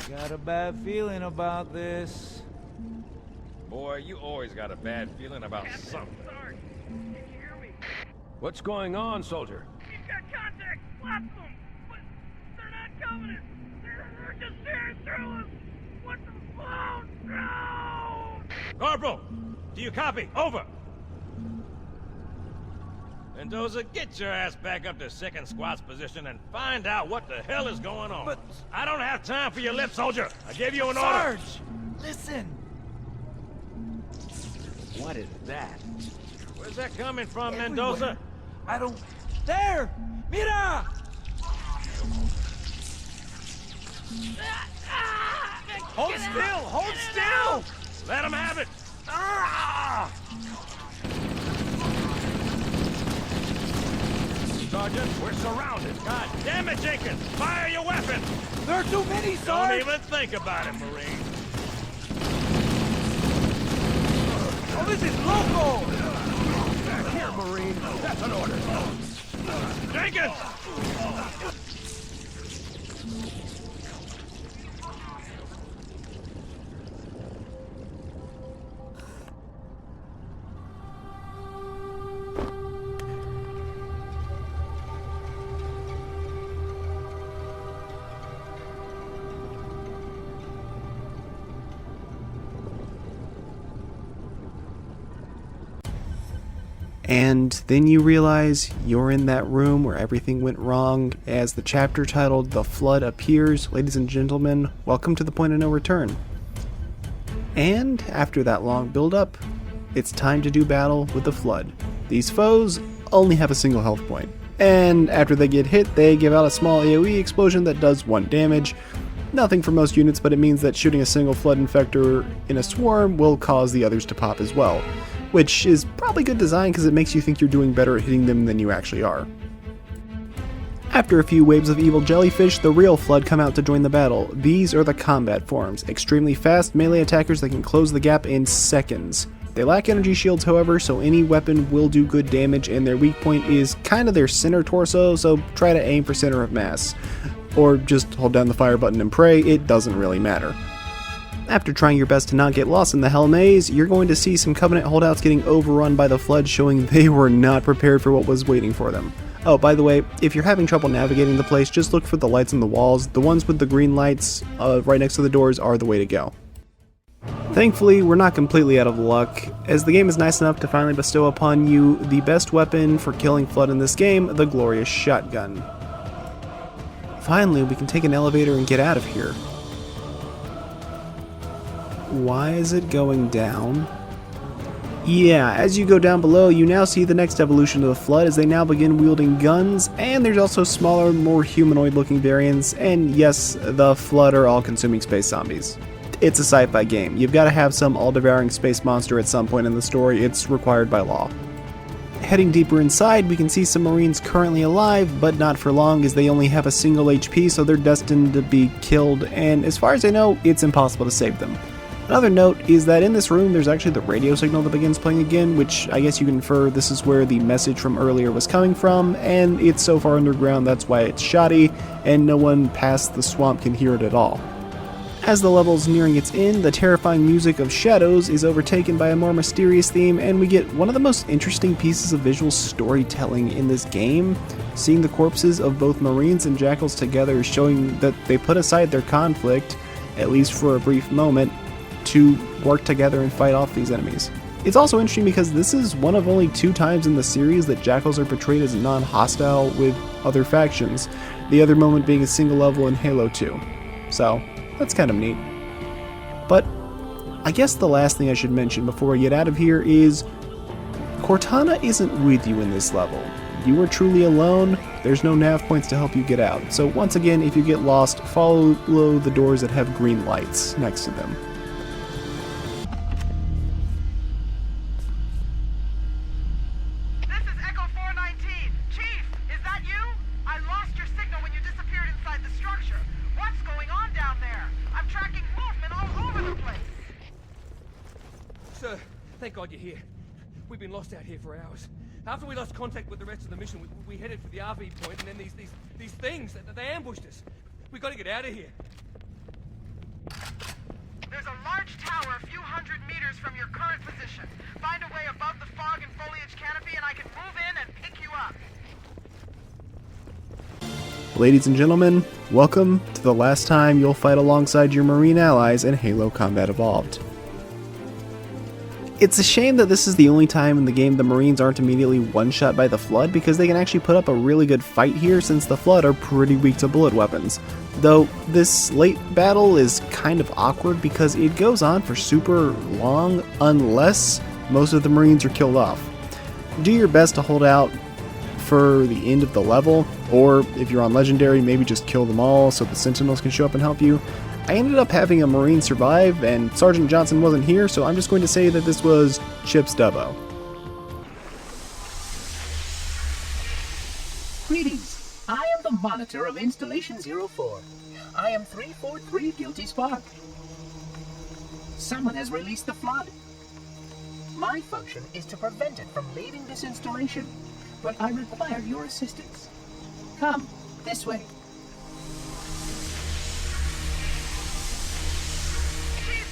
Got a bad feeling about this. Boy, you always got a bad feeling about something. What's going on, soldier? He's got contact! Lots of them! But they're not Covenant! They're just staring through us! What the fuck? No! Corporal! Do you copy? Over! Mendoza, get your ass back up to second squad's position and find out what the hell is going on. But I don't have time for your lip, soldier. I gave you an order. Sarge! Listen! What is that? Where's that coming from, Everywhere. Mendoza? I don't... There! Mira! Hold still! Hold still! Let him have it! Sergeant, we're surrounded. God damn it, Jenkins! Fire your weapon! There are too many, Sarge! Don't even think about it, Marine. Oh, this is local! Here, Marine. That's an order. Jenkins! And then you realize you're in that room where everything went wrong as the chapter titled The Flood appears. Ladies and gentlemen, welcome to the point of no return. And after that long build-up, it's time to do battle with the Flood. These foes only have a single health point, and after they get hit, they give out a small AoE explosion that does 1 damage. Nothing for most units, but it means that shooting a single Flood infector in a swarm will cause the others to pop as well, which is probably good design because it makes you think you're doing better at hitting them than you actually are. After a few waves of evil jellyfish, the real Flood come out to join the battle. These are the combat forms, extremely fast melee attackers that can close the gap in seconds. They lack energy shields, however, so any weapon will do good damage, and their weak point is kind of their center torso, so try to aim for center of mass. Or just hold down the fire button and pray, it doesn't really matter. After trying your best to not get lost in the Hell Maze, you're going to see some Covenant holdouts getting overrun by the Flood, showing they were not prepared for what was waiting for them. Oh, by the way, if you're having trouble navigating the place, just look for the lights on the walls. The ones with the green lights right next to the doors are the way to go. Thankfully, we're not completely out of luck, as the game is nice enough to finally bestow upon you the best weapon for killing Flood in this game, the glorious shotgun. Finally, we can take an elevator and get out of here. Why is it going down? Yeah, as you go down below, you now see the next evolution of the Flood as they now begin wielding guns, and there's also smaller, more humanoid-looking variants, and yes, the Flood are all-consuming space zombies. It's a sci-fi game. You've got to have some all-devouring space monster at some point in the story. It's required by law. Heading deeper inside, we can see some Marines currently alive, but not for long as they only have a single HP, so they're destined to be killed, and as far as I know, it's impossible to save them. Another note is that in this room there's actually the radio signal that begins playing again, which I guess you can infer this is where the message from earlier was coming from, and it's so far underground that's why it's shoddy, and no one past the swamp can hear it at all. As the level's nearing its end, the terrifying music of Shadows is overtaken by a more mysterious theme, and we get one of the most interesting pieces of visual storytelling in this game. Seeing the corpses of both Marines and Jackals together, showing that they put aside their conflict, at least for a brief moment, to work together and fight off these enemies. It's also interesting because this is one of only 2 times in the series that Jackals are portrayed as non-hostile with other factions, the other moment being a single level in Halo 2. So, that's kind of neat. But, I guess the last thing I should mention before we get out of here is Cortana isn't with you in this level. You are truly alone, there's no nav points to help you get out. So once again, if you get lost, follow the doors that have green lights next to them. Thank God you're here. We've been lost out here for hours. After we lost contact with the rest of the mission, we headed for the RV point, and then these things, they ambushed us. We gotta get out of here. There's a large tower a few hundred meters from your current position. Find a way above the fog and foliage canopy, and I can move in and pick you up. Ladies and gentlemen, welcome to the last time you'll fight alongside your Marine allies in Halo Combat Evolved. It's a shame that this is the only time in the game the Marines aren't immediately one-shot by the Flood, because they can actually put up a really good fight here since the Flood are pretty weak to bullet weapons. Though this late battle is kind of awkward because it goes on for super long unless most of the Marines are killed off. Do your best to hold out for the end of the level, or if you're on Legendary, maybe just kill them all so the Sentinels can show up and help you. I ended up having a Marine survive, and Sergeant Johnson wasn't here, so I'm just going to say that this was Chip's Dubbo. Greetings. I am the monitor of Installation 04. I am 343 Guilty Spark. Someone has released the Flood. My function is to prevent it from leaving this installation, but I require your assistance. Come, this way.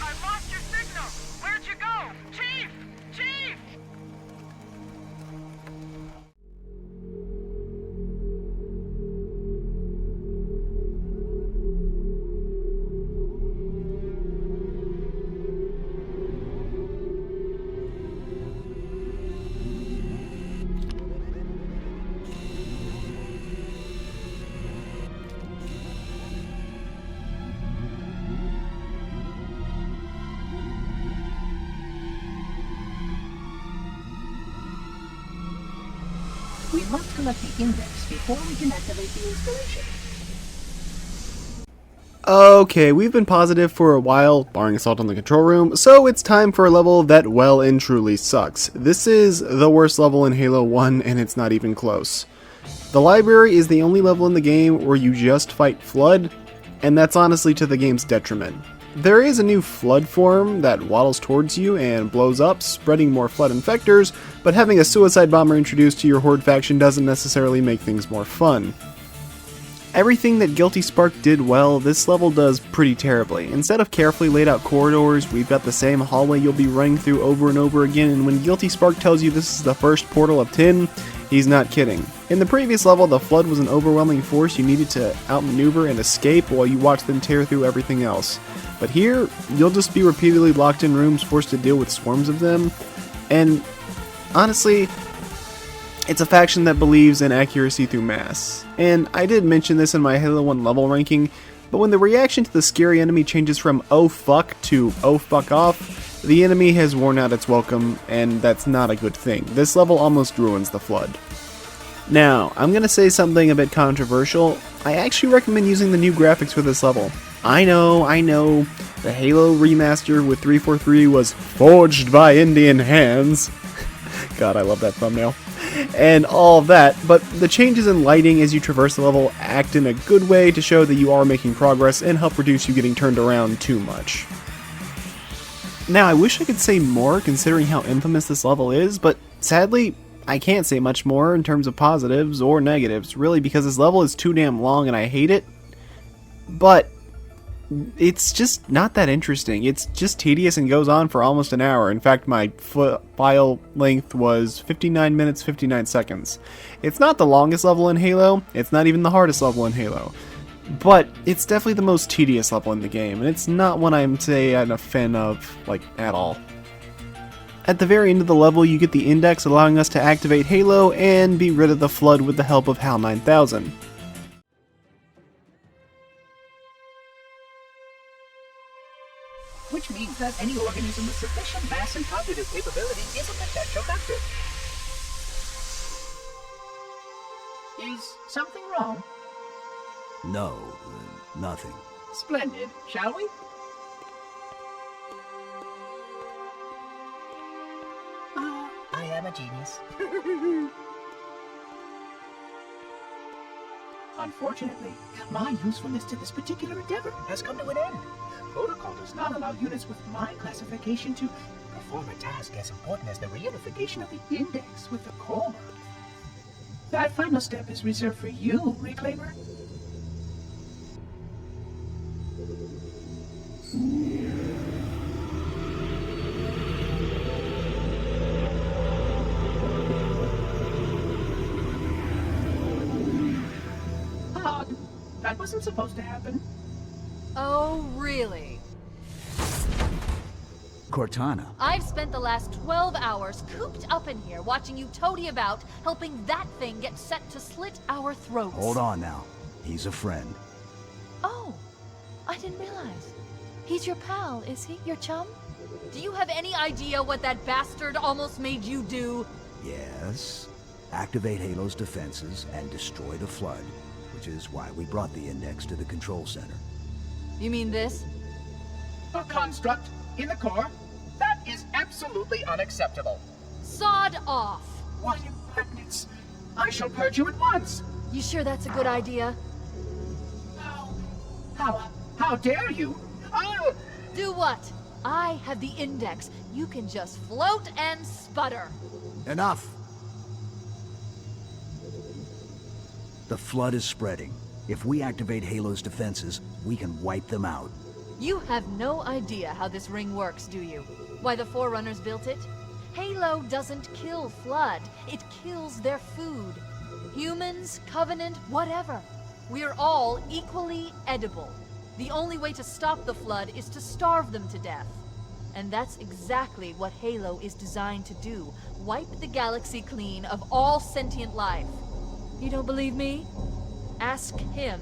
I lost your signal! Where'd you go? Chief! Chief! We must collect the index before we can activate the installation. Okay, we've been positive for a while, barring assault on the control room, so it's time for a level that well and truly sucks. This is the worst level in Halo 1, and it's not even close. The library is the only level in the game where you just fight Flood, and that's honestly to the game's detriment. There is a new Flood form that waddles towards you and blows up, spreading more Flood infectors, but having a suicide bomber introduced to your Horde faction doesn't necessarily make things more fun. Everything that Guilty Spark did well, this level does pretty terribly. Instead of carefully laid out corridors, we've got the same hallway you'll be running through over and over again, and when Guilty Spark tells you this is the first portal of 10, he's not kidding. In the previous level, the Flood was an overwhelming force you needed to outmaneuver and escape while you watched them tear through everything else. But here, you'll just be repeatedly locked in rooms forced to deal with swarms of them, and honestly, it's a faction that believes in accuracy through mass. And I did mention this in my Halo 1 level ranking, but when the reaction to the scary enemy changes from oh fuck to oh fuck off, the enemy has worn out its welcome, and that's not a good thing. This level almost ruins the Flood. Now, I'm gonna say something a bit controversial. I actually recommend using the new graphics for this level. I know, the Halo remaster with 343 was forged by Indian hands. God, I love that thumbnail. And all of that, but the changes in lighting as you traverse the level act in a good way to show that you are making progress and help reduce you getting turned around too much. Now, I wish I could say more considering how infamous this level is, but sadly, I can't say much more in terms of positives or negatives, really, because this level is too damn long and I hate it. But it's just not that interesting. It's just tedious and goes on for almost an hour. In fact, my file length was 59 minutes, 59 seconds. It's not the longest level in Halo. It's not even the hardest level in Halo. But it's definitely the most tedious level in the game, and it's not one I'm, say, a fan of, like, at all. At the very end of the level, you get the index allowing us to activate Halo and be rid of the Flood with the help of HAL 9000. Which means that any organism with sufficient mass and cognitive capability is a potential vector. Is something wrong? No, nothing. Splendid, shall we? I am a genius. Unfortunately, my usefulness to this particular endeavor has come to an end. Protocol does not allow units with my classification to perform a task as important as the reunification of the index with the core. That final step is reserved for you, Reclaimer. Odd. That wasn't supposed to happen. Oh, really? Cortana. I've spent the last 12 hours cooped up in here watching you toady about, helping that thing get set to slit our throats. Hold on now. He's a friend. Oh, I didn't realize. He's your pal, is he? Your chum? Do you have any idea what that bastard almost made you do? Yes. Activate Halo's defenses and destroy the Flood, which is why we brought the index to the control center. You mean this? A construct in the core? That is absolutely unacceptable. Sod off! What impertinence! I shall purge you at once! You sure that's a good idea? How dare you? Oh! Do what? I have the index. You can just float and sputter. Enough! The Flood is spreading. If we activate Halo's defenses, we can wipe them out. You have no idea how this ring works, do you? Why the Forerunners built it? Halo doesn't kill Flood. It kills their food. Humans, Covenant, whatever. We're all equally edible. The only way to stop the Flood is to starve them to death. And that's exactly what Halo is designed to do. Wipe the galaxy clean of all sentient life. You don't believe me? Ask him.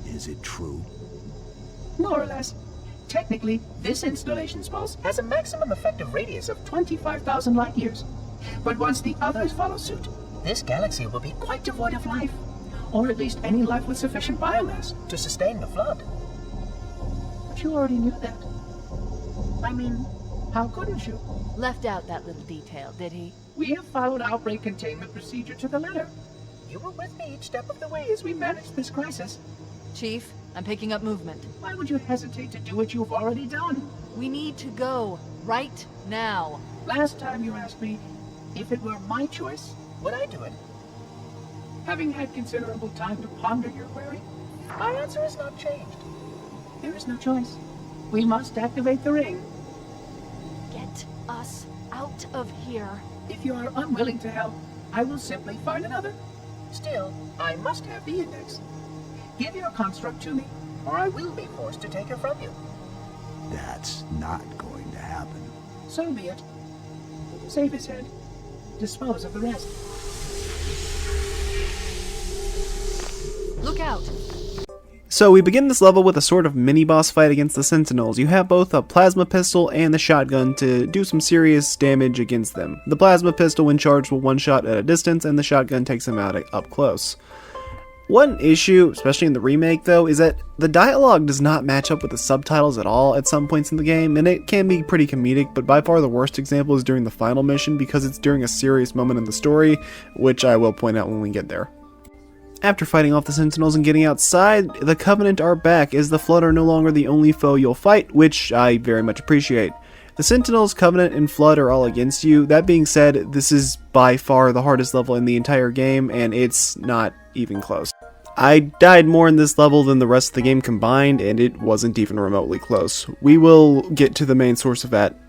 Is it true? More or less. Technically, this installation's pulse has a maximum effective radius of 25,000 light years. But once the others follow suit, this galaxy will be quite devoid of life. Or at least any life with sufficient biomass to sustain the Flood. But you already knew that. I mean, how couldn't you? Left out that little detail, did he? We have followed outbreak containment procedure to the letter. You were with me each step of the way as we managed this crisis. Chief, I'm picking up movement. Why would you hesitate to do what you've already done? We need to go. Right now. Last time you asked me, If it were my choice, would I do it? Having had considerable time to ponder your query, my answer has not changed. There is no choice. We must activate the ring. Get us out of here. If you are unwilling to help, I will simply find another. Still, I must have the index. Give your construct to me, or I will be forced to take it from you. That's not going to happen. So be it. Save his head. Dispose of the rest. Look out. So we begin this level with a sort of mini-boss fight against the Sentinels. You have both a plasma pistol and the shotgun to do some serious damage against them. The plasma pistol when charged will one-shot at a distance, and the shotgun takes them out up close. One issue, especially in the remake though, is that the dialogue does not match up with the subtitles at all at some points in the game, and it can be pretty comedic, but by far the worst example is during the final mission because it's during a serious moment in the story, which I will point out when we get there. After fighting off the Sentinels and getting outside, the Covenant are back, as the Flood are no longer the only foe you'll fight, which I very much appreciate. The Sentinels, Covenant, and Flood are all against you. That being said, this is by far the hardest level in the entire game, and it's not even close. I died more in this level than the rest of the game combined, and it wasn't even remotely close. We will get to the main source of that.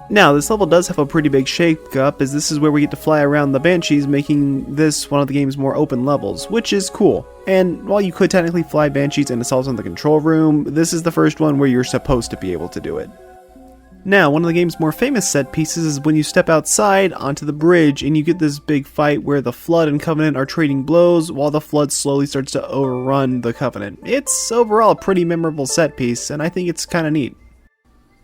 Now, this level does have a pretty big shake-up, as this is where we get to fly around the Banshees, making this one of the game's more open levels, which is cool. And while you could technically fly Banshees and assault on the control room, this is the first one where you're supposed to be able to do it. Now, one of the game's more famous set pieces is when you step outside onto the bridge and you get this big fight where the Flood and Covenant are trading blows while the Flood slowly starts to overrun the Covenant. It's overall a pretty memorable set piece, and I think it's kinda neat.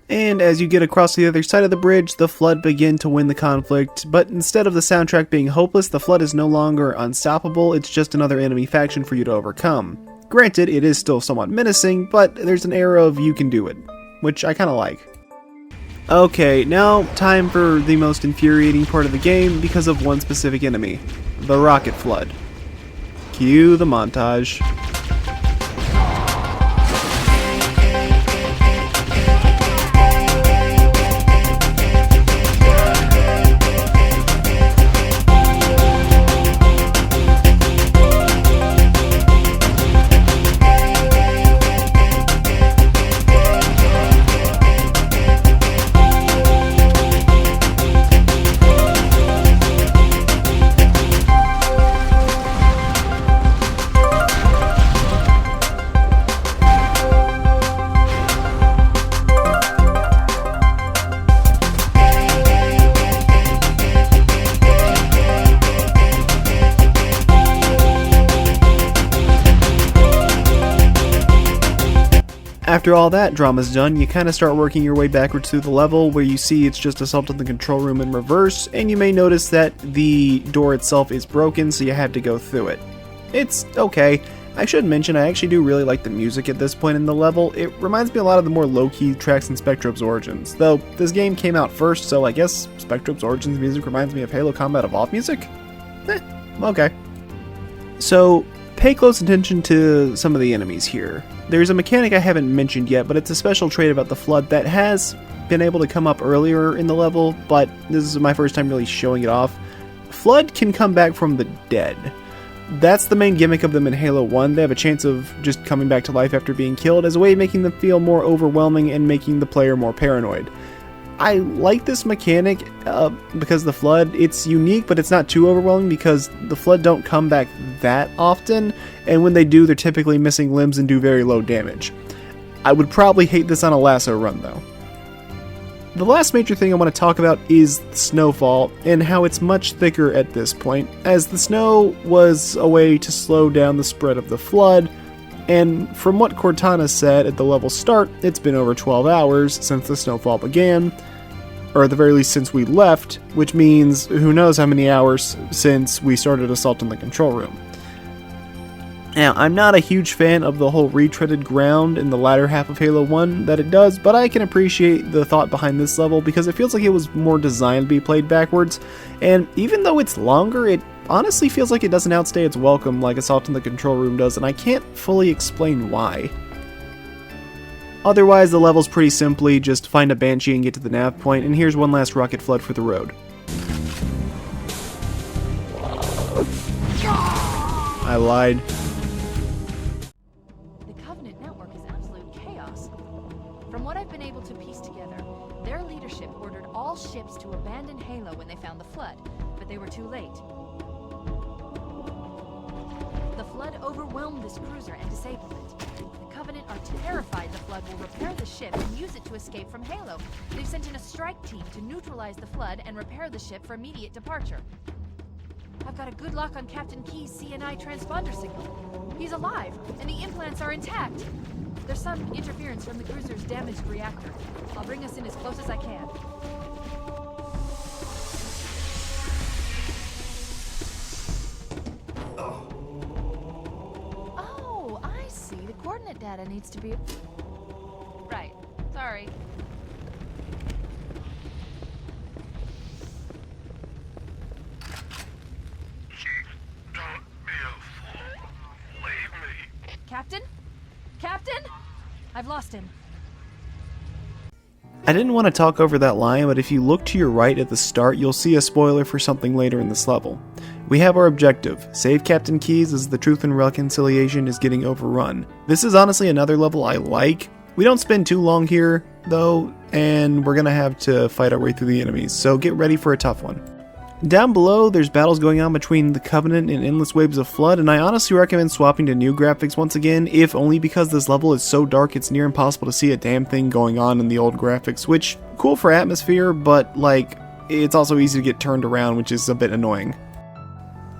And as you get across to the other side of the bridge, the Flood begin to win the conflict, but instead of the soundtrack being hopeless, the Flood is no longer unstoppable, it's just another enemy faction for you to overcome. Granted, it is still somewhat menacing, but there's an air of you can do it, which I kinda like. Okay, now time for the most infuriating part of the game because of one specific enemy, the Rocket Flood. Cue the montage. After all that drama's done, you kinda start working your way backwards through the level where you see it's just assault on the control room in reverse, and you may notice that the door itself is broken, so you have to go through it. It's okay. I should mention I actually do really like the music at this point in the level. It reminds me a lot of the more low-key tracks in Spectrum's Origins, though this game came out first, so I guess Spectrum's Origins music reminds me of Halo Combat Evolved music? Okay. So, pay close attention to some of the enemies here. There's a mechanic I haven't mentioned yet, but it's a special trait about the Flood that has been able to come up earlier in the level, but this is my first time really showing it off. Flood can come back from the dead. That's the main gimmick of them in Halo 1. They have a chance of just coming back to life after being killed as a way of making them feel more overwhelming and making the player more paranoid. I like this mechanic because the Flood, it's unique, but it's not too overwhelming because the Flood don't come back that often, and when they do, they're typically missing limbs and do very low damage. I would probably hate this on a lasso run, though. The last major thing I want to talk about is the snowfall, and how it's much thicker at this point, as the snow was a way to slow down the spread of the Flood, and from what Cortana said at the level start, it's been over 12 hours since the snowfall began, or at the very least since we left, which means who knows how many hours since we started assault on the control room. Now, I'm not a huge fan of the whole retreaded ground in the latter half of Halo 1 that it does, but I can appreciate the thought behind this level because it feels like it was more designed to be played backwards, and even though it's longer, it honestly feels like it doesn't outstay its welcome like Assault on the Control Room does, and I can't fully explain why. Otherwise, the level's pretty simply just find a Banshee and get to the nav point, and here's one last Rocket Flood for the road. I lied. The Covenant network is absolute chaos. From what I've been able to piece together, their leadership ordered all ships to abandon Halo when they found the Flood, but they were too late. The Flood overwhelmed this cruiser and disabled it. The Covenant are terrified the Flood will repair the ship and use it to escape from Halo. They've sent in a strike team to neutralize the Flood and repair the ship for immediate departure. I've got a good lock on Captain Key's CNI transponder signal. He's alive, and the implants are intact. There's some interference from the cruiser's damaged reactor. I'll bring us in as close as I can. Oh, I see. The coordinate data needs to be... Right. Sorry. Captain? Captain? I've lost him. I didn't want to talk over that line, but if you look to your right at the start, you'll see a spoiler for something later in this level. We have our objective, save Captain Keyes as the Truth and Reconciliation is getting overrun. This is honestly another level I like. We don't spend too long here, though, and we're gonna have to fight our way through the enemies, so get ready for a tough one. Down below, there's battles going on between the Covenant and endless waves of Flood, and I honestly recommend swapping to new graphics once again, if only because this level is so dark it's near impossible to see a damn thing going on in the old graphics, which, cool for atmosphere, but, like, it's also easy to get turned around, which is a bit annoying.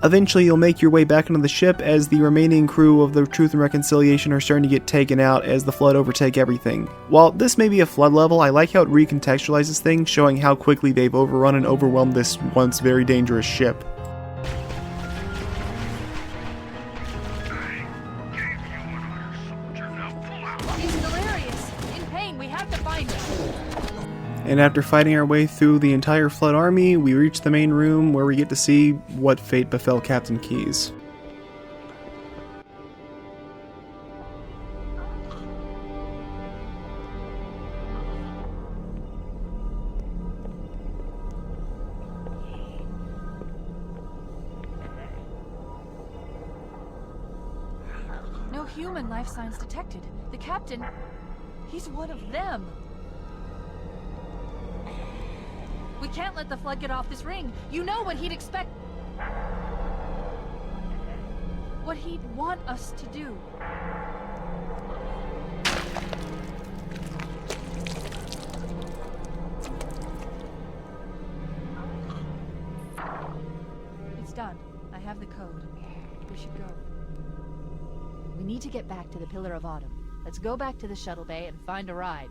Eventually, you'll make your way back into the ship as the remaining crew of the Truth and Reconciliation are starting to get taken out as the Flood overtake everything. While this may be a Flood level, I like how it recontextualizes things, showing how quickly they've overrun and overwhelmed this once very dangerous ship. He's delirious. In pain. We have to find him. And after fighting our way through the entire Flood army, we reach the main room where we get to see what fate befell Captain Keyes. No human life signs detected. The captain, he's one of them. We can't let the Flood get off this ring. You know what he'd expect. What he'd want us to do. It's done. I have the code. We should go. We need to get back to the Pillar of Autumn. Let's go back to the shuttle bay and find a ride.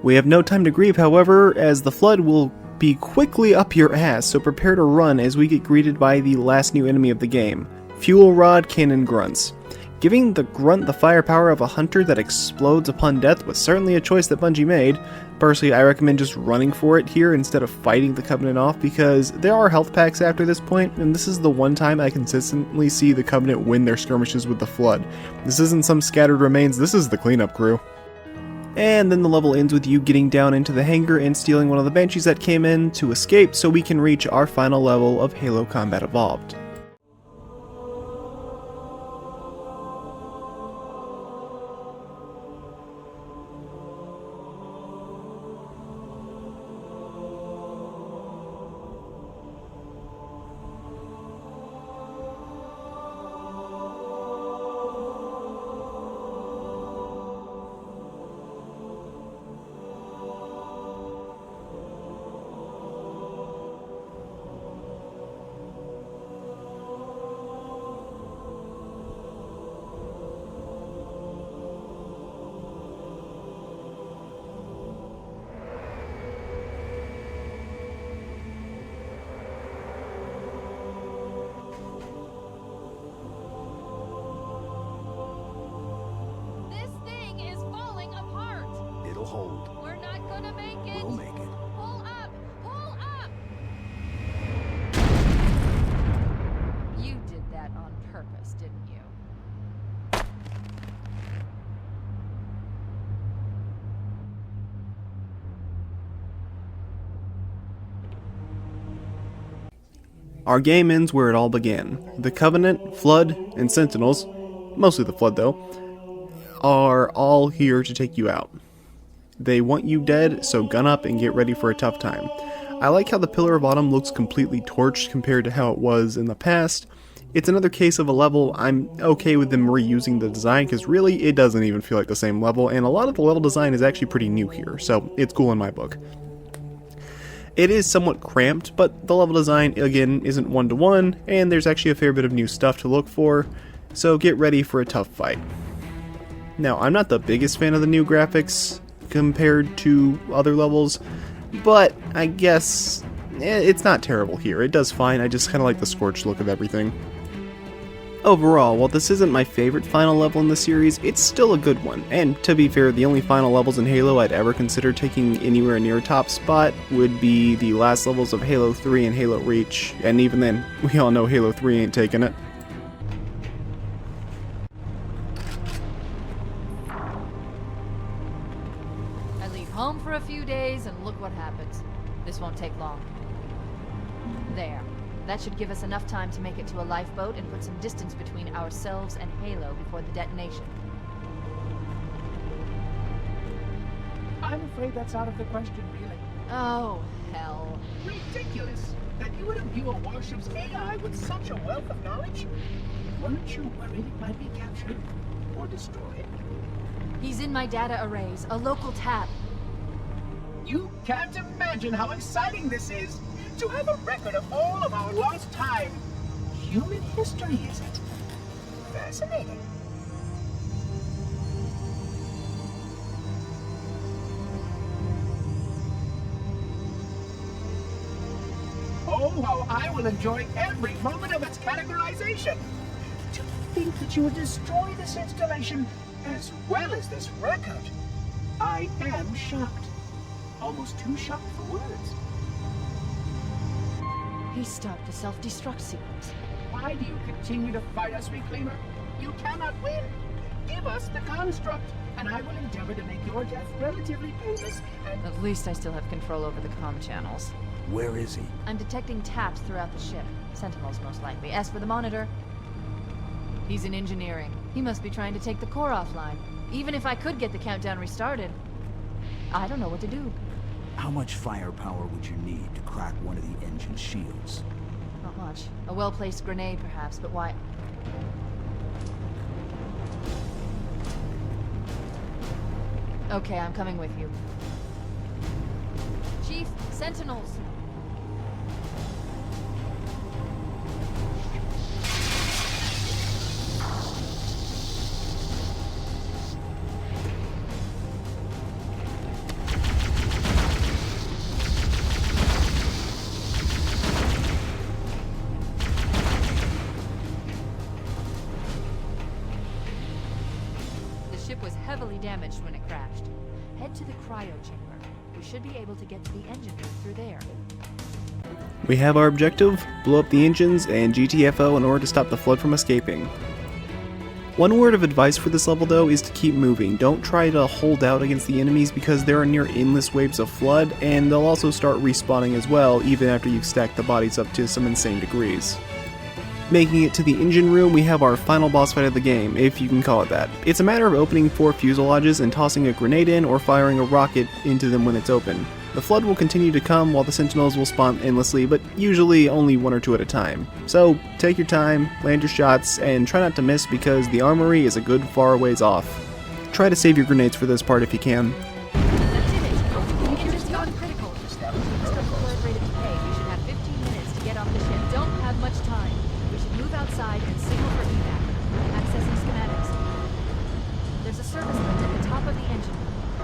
We have no time to grieve, however, as the Flood will be quickly up your ass, so prepare to run as we get greeted by the last new enemy of the game, Fuel Rod Cannon Grunts. Giving the grunt the firepower of a hunter that explodes upon death was certainly a choice that Bungie made. Personally, I recommend just running for it here instead of fighting the Covenant off, because there are health packs after this point, and this is the one time I consistently see the Covenant win their skirmishes with the Flood. This isn't some scattered remains, this is the cleanup crew. And then the level ends with you getting down into the hangar and stealing one of the Banshees that came in to escape so we can reach our final level of Halo Combat Evolved. It'll hold. We're not gonna make it. We'll make it. Pull up! Pull up! You did that on purpose, didn't you? Our game ends where it all began. The Covenant, Flood, and Sentinels, mostly the Flood though, are all here to take you out. They want you dead, so gun up and get ready for a tough time. I like how the Pillar of Autumn looks completely torched compared to how it was in the past. It's another case of a level I'm okay with them reusing the design, because really it doesn't even feel like the same level, and a lot of the level design is actually pretty new here, so it's cool in my book. It is somewhat cramped, but the level design, again, isn't one-to-one, and there's actually a fair bit of new stuff to look for, so get ready for a tough fight. Now, I'm not the biggest fan of the new graphics compared to other levels, but I guess it's not terrible here. It does fine, I just kind of like the scorched look of everything. Overall, while this isn't my favorite final level in the series, it's still a good one, and to be fair, the only final levels in Halo I'd ever consider taking anywhere near a top spot would be the last levels of Halo 3 and Halo Reach, and even then, we all know Halo 3 ain't taking it. I leave home for a few days, and look what happens. This won't take long. There. That should give us enough time to make it to a lifeboat and put some distance between ourselves and Halo before the detonation. I'm afraid that's out of the question, really. Oh, hell. Ridiculous! That you would imbue a warship's AI with such a wealth of knowledge? Weren't you worried it might be captured or destroyed? He's in my data arrays, a local tab. You can't imagine how exciting this is! To have a record of all of our lost time. Human history, is it? Fascinating. Oh, how I will enjoy every moment of its categorization. To think that you would destroy this installation as well as this record. I am shocked. Almost too shocked for words. He stopped the self-destruct sequence. Why do you continue to fight us, Reclaimer? You cannot win. Give us the construct, and I will endeavor to make your death relatively painless and... At least I still have control over the comm channels. Where is he? I'm detecting taps throughout the ship. Sentinels, most likely. As for the monitor, he's in engineering. He must be trying to take the core offline. Even if I could get the countdown restarted, I don't know what to do. How much firepower would you need to crack one of the engine shields? Not much. A well-placed grenade, perhaps, but why? Okay, I'm coming with you. Chief, Sentinels! Was heavily damaged when it crashed. Head to the cryo chamber. We should be able to get to the engine room through there. We have our objective, blow up the engines and GTFO in order to stop the Flood from escaping. One word of advice for this level though is to keep moving. Don't try to hold out against the enemies because there are near endless waves of Flood, and they'll also start respawning as well even after you've stacked the bodies up to some insane degrees. Making it to the engine room, we have our final boss fight of the game, if you can call it that. It's a matter of opening 4 fuselages and tossing a grenade in or firing a rocket into them when it's open. The Flood will continue to come while the Sentinels will spawn endlessly, but usually only 1 or 2 at a time. So take your time, land your shots, and try not to miss because the armory is a good far ways off. Try to save your grenades for this part if you can. Outside and signal for evac. Accessing schematics. There's a service lift at the top of the engine.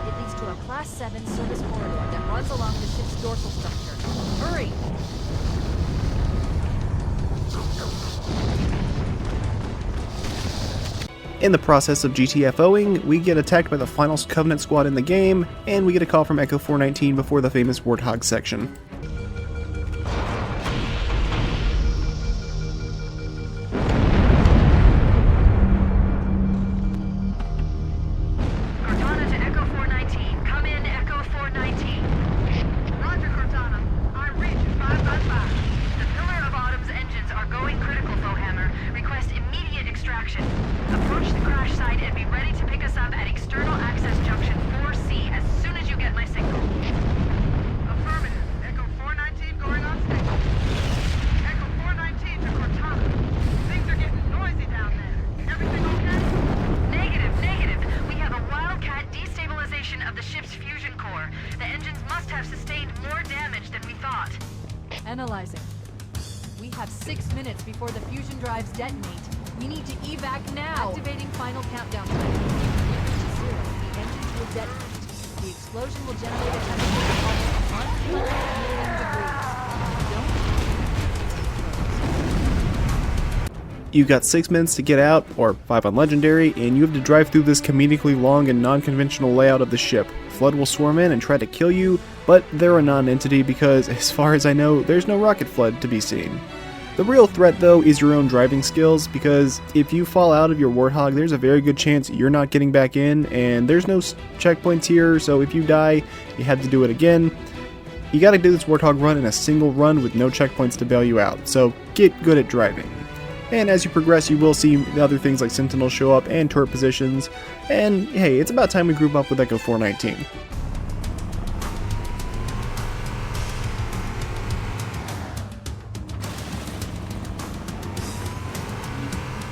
It leads to a Class 7 service corridor that runs along the ship's dorsal structure. Hurry! In the process of GTFOing, we get attacked by the final Covenant squad in the game, and we get a call from Echo 419 before the famous Warthog section. ship's fusion core. The engines must have sustained more damage than we thought. Analyzing. We have 6 minutes before the fusion drives detonate. We need to evac now. Activating final countdown time. When it reaches 0, the engines will detonate. The explosion will generate a temperature of almost 100 million degrees. You've got 6 minutes to get out, or 5 on Legendary, and you have to drive through this comedically long and non-conventional layout of the ship. Flood will swarm in and try to kill you, but they're a non-entity because, as far as I know, there's no rocket flood to be seen. The real threat, though, is your own driving skills, because if you fall out of your Warthog, there's a very good chance you're not getting back in, and there's no checkpoints here, so if you die, you have to do it again. You gotta do this Warthog run in a single run with no checkpoints to bail you out, so get good at driving. And as you progress, you will see other things like Sentinels show up and turret positions, and hey, it's about time we group up with Echo 419.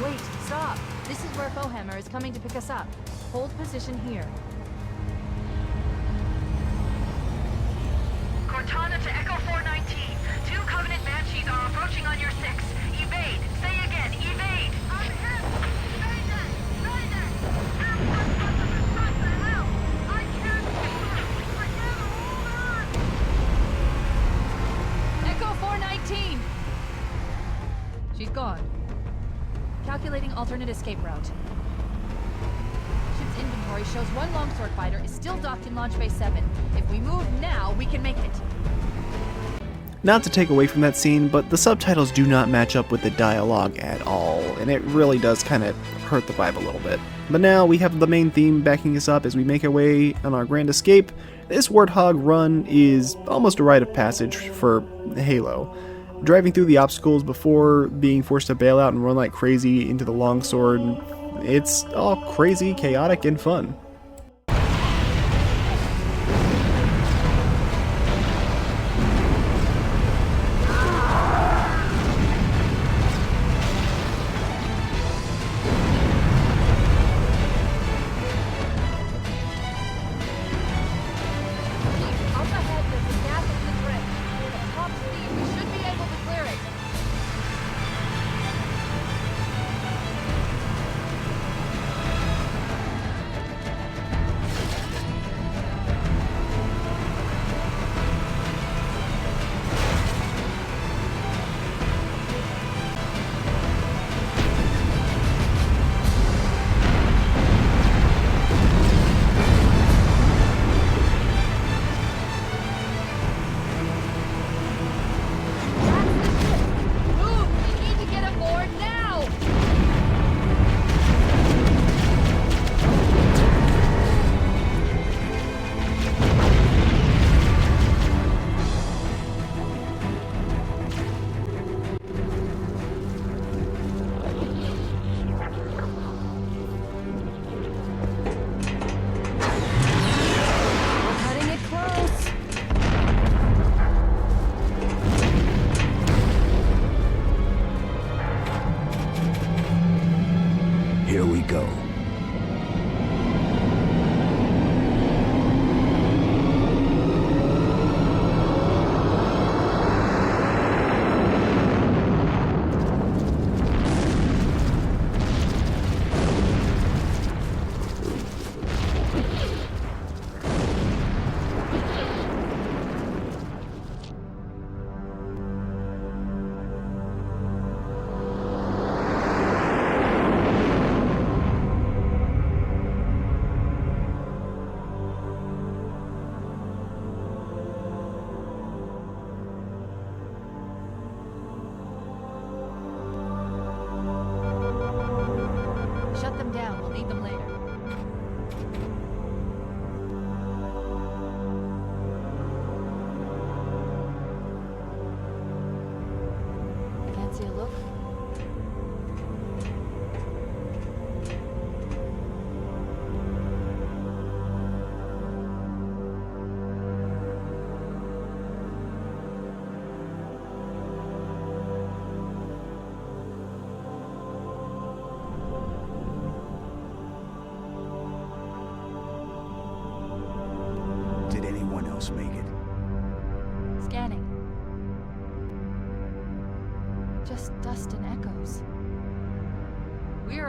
Wait, stop! This is where Fohammer is coming to pick us up. Hold position here. Cortana to Echo 419. 2 Covenant Banshees are approaching on your 6. Evade. Say again, evade. I'm hit. Mayday. Mayday. What the hell? I can't hold her. I can't hold her. Echo 419! She's gone. Calculating alternate escape route. Ship's inventory shows 1 longsword fighter is still docked in Launch Bay 7. If we move now, we can make it. Not to take away from that scene, but the subtitles do not match up with the dialogue at all, and it really does kind of hurt the vibe a little bit. But now we have the main theme backing us up as we make our way on our grand escape. This Warthog run is almost a rite of passage for Halo. Driving through the obstacles before being forced to bail out and run like crazy into the longsword, it's all crazy, chaotic, and fun.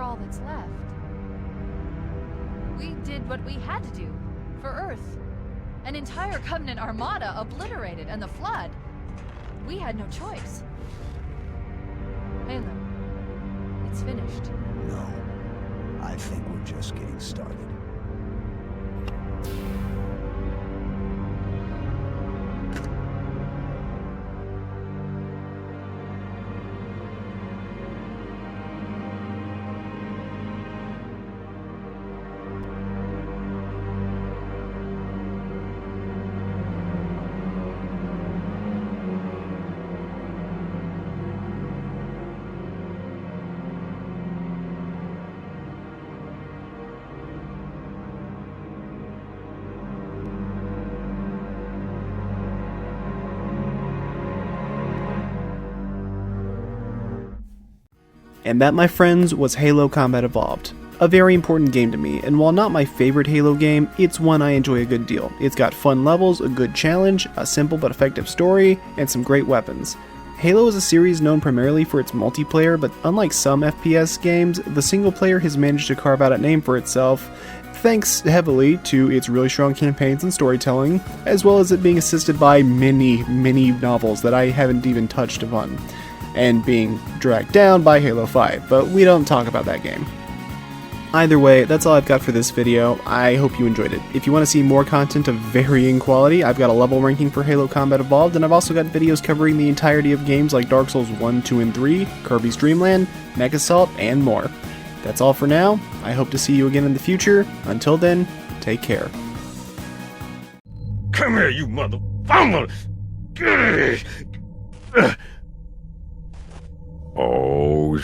all that's left. We did what we had to do for Earth. An entire Covenant armada obliterated, and the Flood. We had no choice. Halo, it's finished. No. I think we're just getting started. And that, my friends, was Halo Combat Evolved. A very important game to me, and while not my favorite Halo game, it's one I enjoy a good deal. It's got fun levels, a good challenge, a simple but effective story, and some great weapons. Halo is a series known primarily for its multiplayer, but unlike some FPS games, the single player has managed to carve out a name for itself, thanks heavily to its really strong campaigns and storytelling, as well as it being assisted by many novels that I haven't even touched upon, and being dragged down by Halo 5, but we don't talk about that game. Either way, that's all I've got for this video. I hope you enjoyed it. If you want to see more content of varying quality, I've got a level ranking for Halo Combat Evolved, and I've also got videos covering the entirety of games like Dark Souls 1, 2, and 3, Kirby's Dream Land, Mech Assault, and more. That's all for now. I hope to see you again in the future. Until then, take care. Come here, you motherfucker! Oh,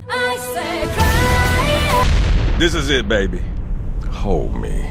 I say cry. This is it, baby. Hold me.